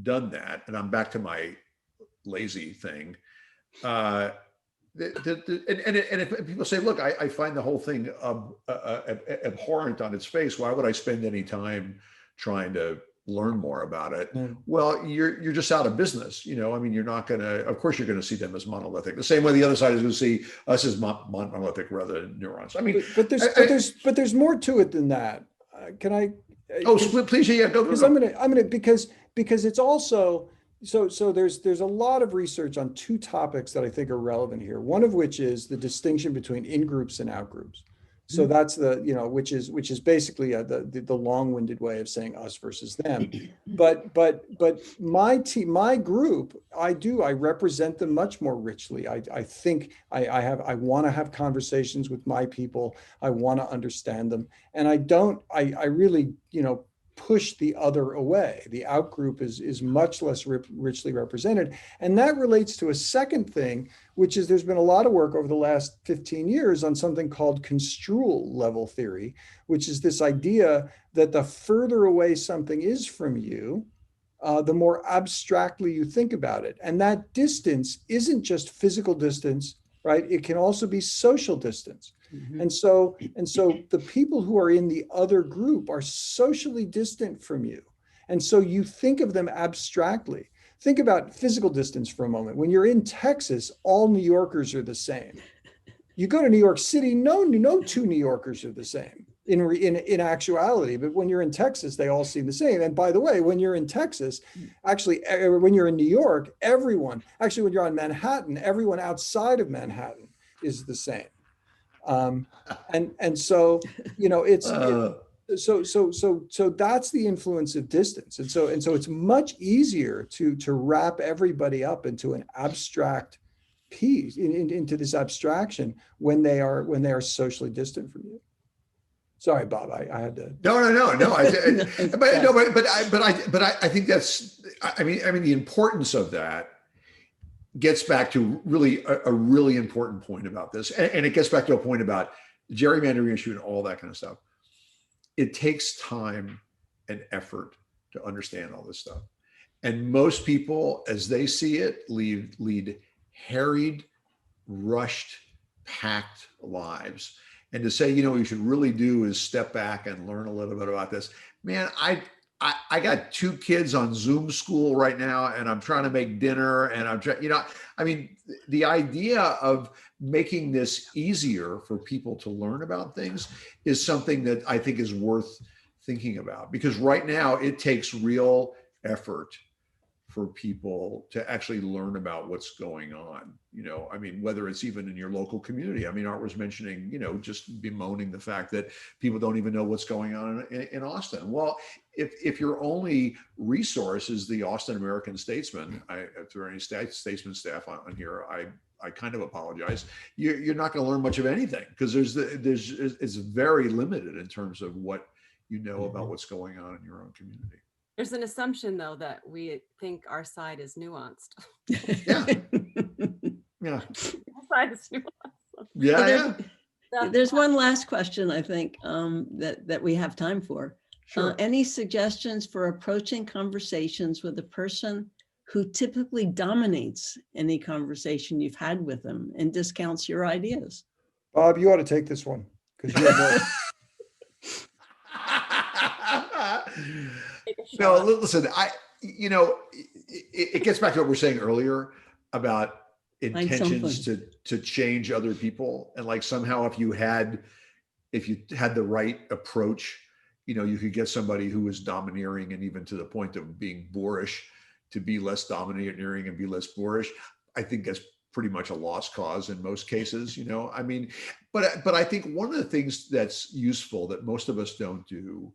done that, and I'm back to my lazy thing, and if people say, look, I find the whole thing abhorrent on its face, why would I spend any time trying to learn more about it? Well, you're just out of business. I mean, you're not gonna, of course you're gonna see them as monolithic, the same way the other side is gonna see us as monolithic rather than neurons. I mean,
but there's more to it than that. Can I?
Oh, please, yeah, go.
Because I'm gonna because it's also so there's a lot of research on two topics that I think are relevant here. One of which is the distinction between in-groups and out-groups. So that's which is basically the long-winded way of saying us versus them. But my group, I represent them much more richly. I think I want to have conversations with my people. I want to understand them, and I really push the other away. The out group is much less richly represented. And that relates to a second thing, which is there's been a lot of work over the last 15 years on something called construal level theory, which is this idea that the further away something is from you, the more abstractly you think about it. And that distance isn't just physical distance, right? It can also be social distance. Mm-hmm. And so the people who are in the other group are socially distant from you. And so you think of them abstractly. Think about physical distance for a moment. When you're in Texas, all New Yorkers are the same. You go to New York City, no two New Yorkers are the same in actuality. But when you're in Texas, they all seem the same. And by the way, when you're in Texas, actually, when you're in New York, when you're on Manhattan, everyone outside of Manhattan is the same. And so, it's so that's the influence of distance. And so it's much easier to wrap everybody up into an abstract piece, into this abstraction when they are socially distant from you. Sorry, Bob, I had to.
No. But I think that's, I mean, the importance of that gets back to really a really important point about this. And it gets back to a point about gerrymandering issue and all that kind of stuff. It takes time and effort to understand all this stuff. And most people, as they see it, lead harried, rushed, packed lives. And to say, what you should really do is step back and learn a little bit about this. Man, I got 2 kids on Zoom school right now, and I'm trying to make dinner, and I'm trying, the idea of making this easier for people to learn about things is something that I think is worth thinking about, because right now it takes real effort for people to actually learn about what's going on. Whether it's even in your local community. Art was mentioning, just bemoaning the fact that people don't even know what's going on in Austin. Well, if your only resource is the Austin American Statesman, if there are any statesman staff on here, I kind of apologize. You're not going to learn much of anything, because it's very limited in terms of what you know about what's going on in your own community.
There's an assumption, though, that we think our side is nuanced.
Yeah. Yeah.
Our side is nuanced.
Yeah.
There's one last question, I think, that we have time for.
Sure.
Any suggestions for approaching conversations with a person who typically dominates any conversation you've had with them and discounts your ideas?
Bob, you ought to take this one, because you have more.
No, listen, it gets back to what we were saying earlier about intentions to change other people. And like somehow if you had the right approach, you could get somebody who was domineering and even to the point of being boorish to be less domineering and be less boorish. I think that's pretty much a lost cause in most cases, but I think one of the things that's useful that most of us don't do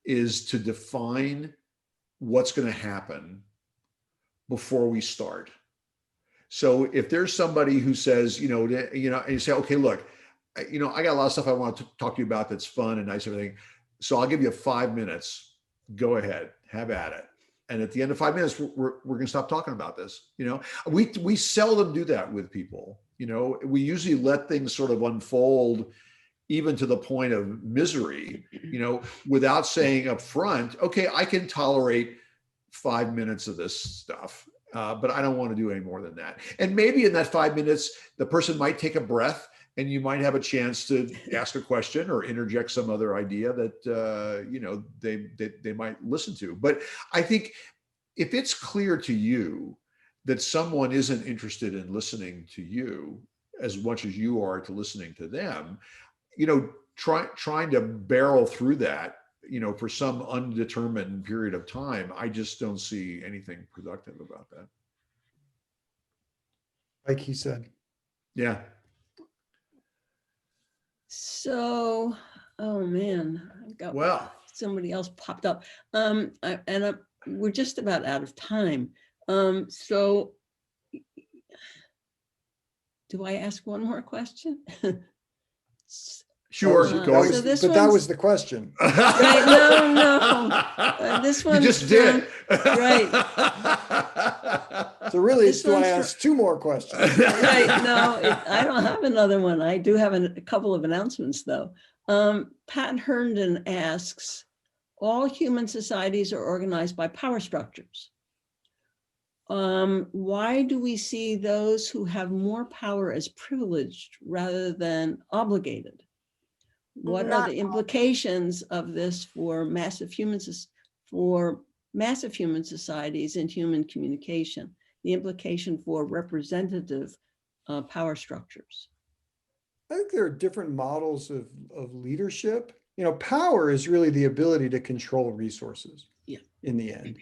is to define what's going to happen before we start. So if there's somebody who says, and you say, okay, look, I got a lot of stuff I want to talk to you about that's fun and nice, everything. So I'll give you 5 minutes. Go ahead, have at it. And at the end of 5 minutes, we're going to stop talking about this. We seldom do that with people. We usually let things sort of unfold, even to the point of misery, without saying up front, okay, I can tolerate 5 minutes of this stuff, but I don't want to do any more than that. And maybe in that 5 minutes, the person might take a breath, and you might have a chance to ask a question or interject some other idea that they might listen to. But I think if it's clear to you that someone isn't interested in listening to you as much as you are to listening to them, trying to barrel through that, for some undetermined period of time, I just don't see anything productive about that.
Like he said.
Yeah.
So, oh man, I've got somebody else popped up. We're just about out of time. So do I ask one more question?
Sure.
That was the question.
Right, no. This one
you just did.
Right.
So really, do I ask two more questions?
Right. No, I don't have another one. I do have a couple of announcements, though. Pat Herndon asks, all human societies are organized by power structures. Why do we see those who have more power as privileged rather than obligated? What are the implications of this for massive human societies and human communication? The implication for representative power structures?
I think there are different models of leadership. Power is really the ability to control resources in the end.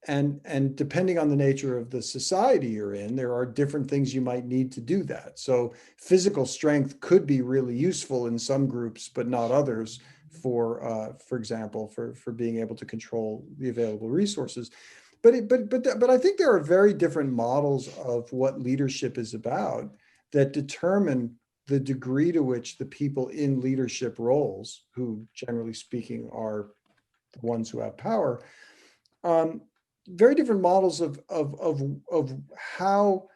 And depending on the nature of the society you're in, there are different things you might need to do that. So physical strength could be really useful in some groups, but not others, for example, for being able to control the available resources. But I think there are very different models of what leadership is about that determine the degree to which the people in leadership roles, who generally speaking are the ones who have power, very different models of how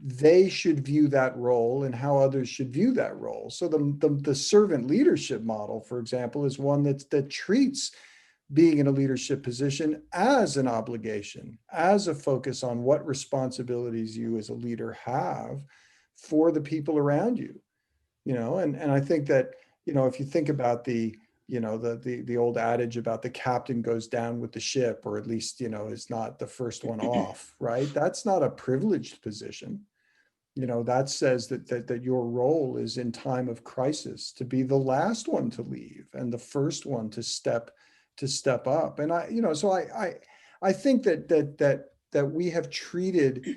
they should view that role and how others should view that role. So the servant leadership model, for example, is one that treats being in a leadership position as an obligation, as a focus on what responsibilities you as a leader have for the people around you. And I think that, if you think about the old adage about the captain goes down with the ship, or at least, is not the first one off, right? That's not a privileged position. That says that your role is in time of crisis to be the last one to leave and the first one to step up. And I think that we have treated,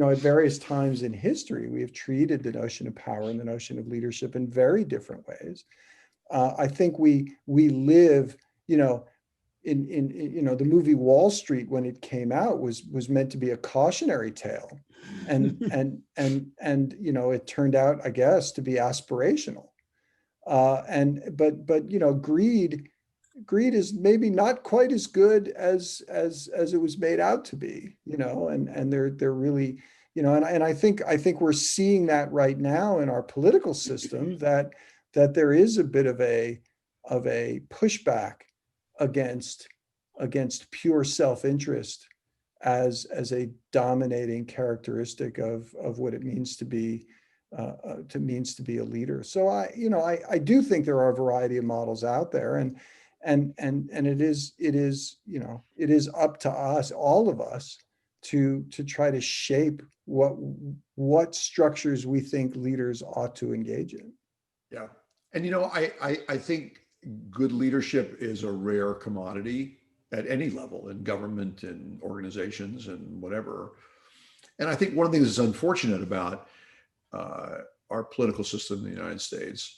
at various times in history, we have treated the notion of power and the notion of leadership in very different ways. I think we live, in the movie Wall Street, when it came out, was meant to be a cautionary tale, and it turned out, I guess, to be aspirational. But greed is maybe not quite as good as it was made out to be, and they're really, and I think we're seeing that right now in our political system, that there is a bit of a pushback against pure self-interest as a dominating characteristic of what it means to be a leader. So I do think there are a variety of models out there, and it is up to us, all of us, to try to shape what structures we think leaders ought to engage in.
Yeah. And, I think good leadership is a rare commodity at any level, in government and organizations and whatever. And I think one of the things that's unfortunate about our political system in the United States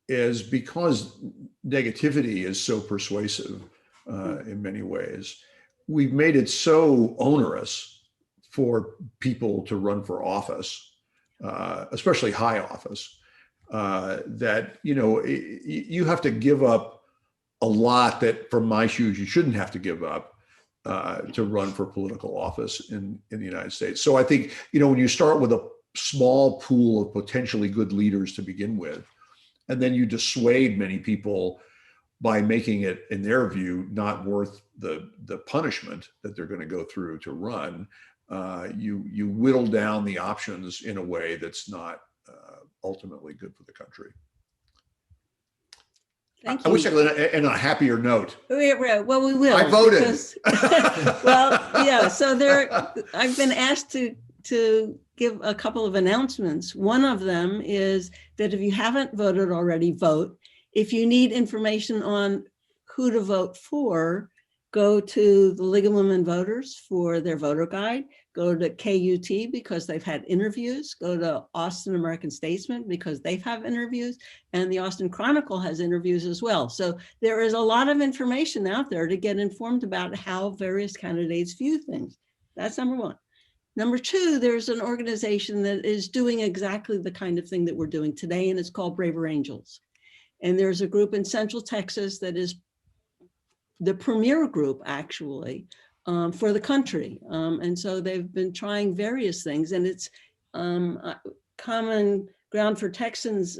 is because negativity is so persuasive in many ways, we've made it so onerous for people to run for office, especially high office, that, you have to give up a lot that, from my shoes, you shouldn't have to give up to run for political office in the United States. So I think, when you start with a small pool of potentially good leaders to begin with, and then you dissuade many people by making it, in their view, not worth the punishment that they're going to go through to run, you whittle down the options in a way that's not ultimately good for the country.
Thank
I
you.
wish I could end on a happier note.
Well, we will.
I voted.
Because, well, yeah. So I've been asked to give a couple of announcements. One of them is that if you haven't voted already, vote. If you need information on who to vote for, go to the League of Women Voters for their voter guide. Go to KUT because they've had interviews. Go to Austin American Statesman because they've had interviews. And the Austin Chronicle has interviews as well. So there is a lot of information out there to get informed about how various candidates view things. That's number one. Number two, there's an organization that is doing exactly the kind of thing that we're doing today, and it's called Braver Angels. And there's a group in Central Texas that is the premier group, actually, for the country. And so they've been trying various things, and it's Common Ground for Texans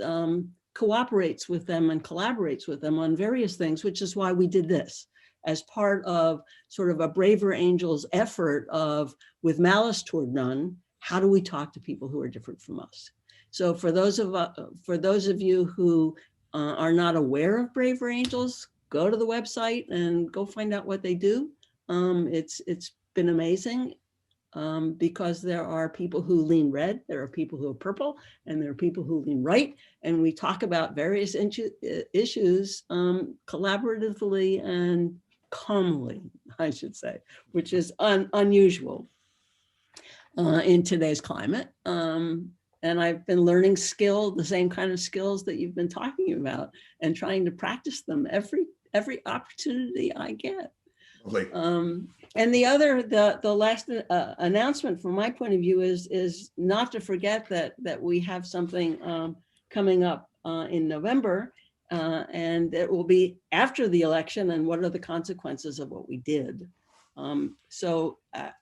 cooperates with them and collaborates with them on various things, which is why we did this as part of sort of a Braver Angels effort of, with Malice toward none, how do we talk to people who are different from us? So for those of you who are not aware of Braver Angels, go to the website and go find out what they do. It's been amazing because there are people who lean red, there are people who are purple, and there are people who lean right. And we talk about various issues collaboratively and calmly, I should say, which is unusual in today's climate. And I've been learning the same kind of skills that you've been talking about, and trying to practice them every opportunity I get. And the last announcement from my point of view is not to forget that we have something coming up in November, and it will be after the election, and what are the consequences of what we did. So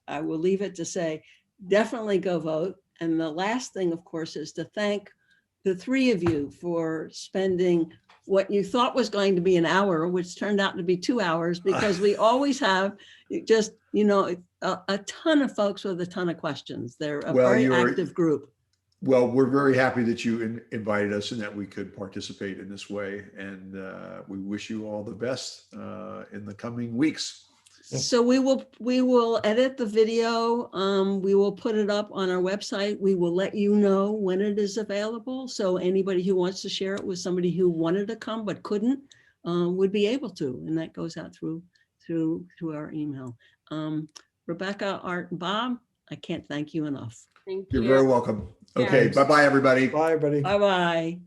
I will leave it to say, definitely go vote. And the last thing, of course, is to thank the three of you for spending what you thought was going to be an hour, which turned out to be 2 hours, because we always have just, a ton of folks with a ton of questions. They're a very active group.
Well, we're very happy that you invited us and that we could participate in this way. And we wish you all the best in the coming weeks.
So we will edit the video. We will put it up on our website. We will let you know when it is available. So anybody who wants to share it with somebody who wanted to come but couldn't would be able to. And that goes out through our email. Rebecca, Art, and Bob, I can't thank you enough.
Thank you.
You're very welcome. Okay, bye-bye, everybody.
Bye, everybody.
Bye-bye.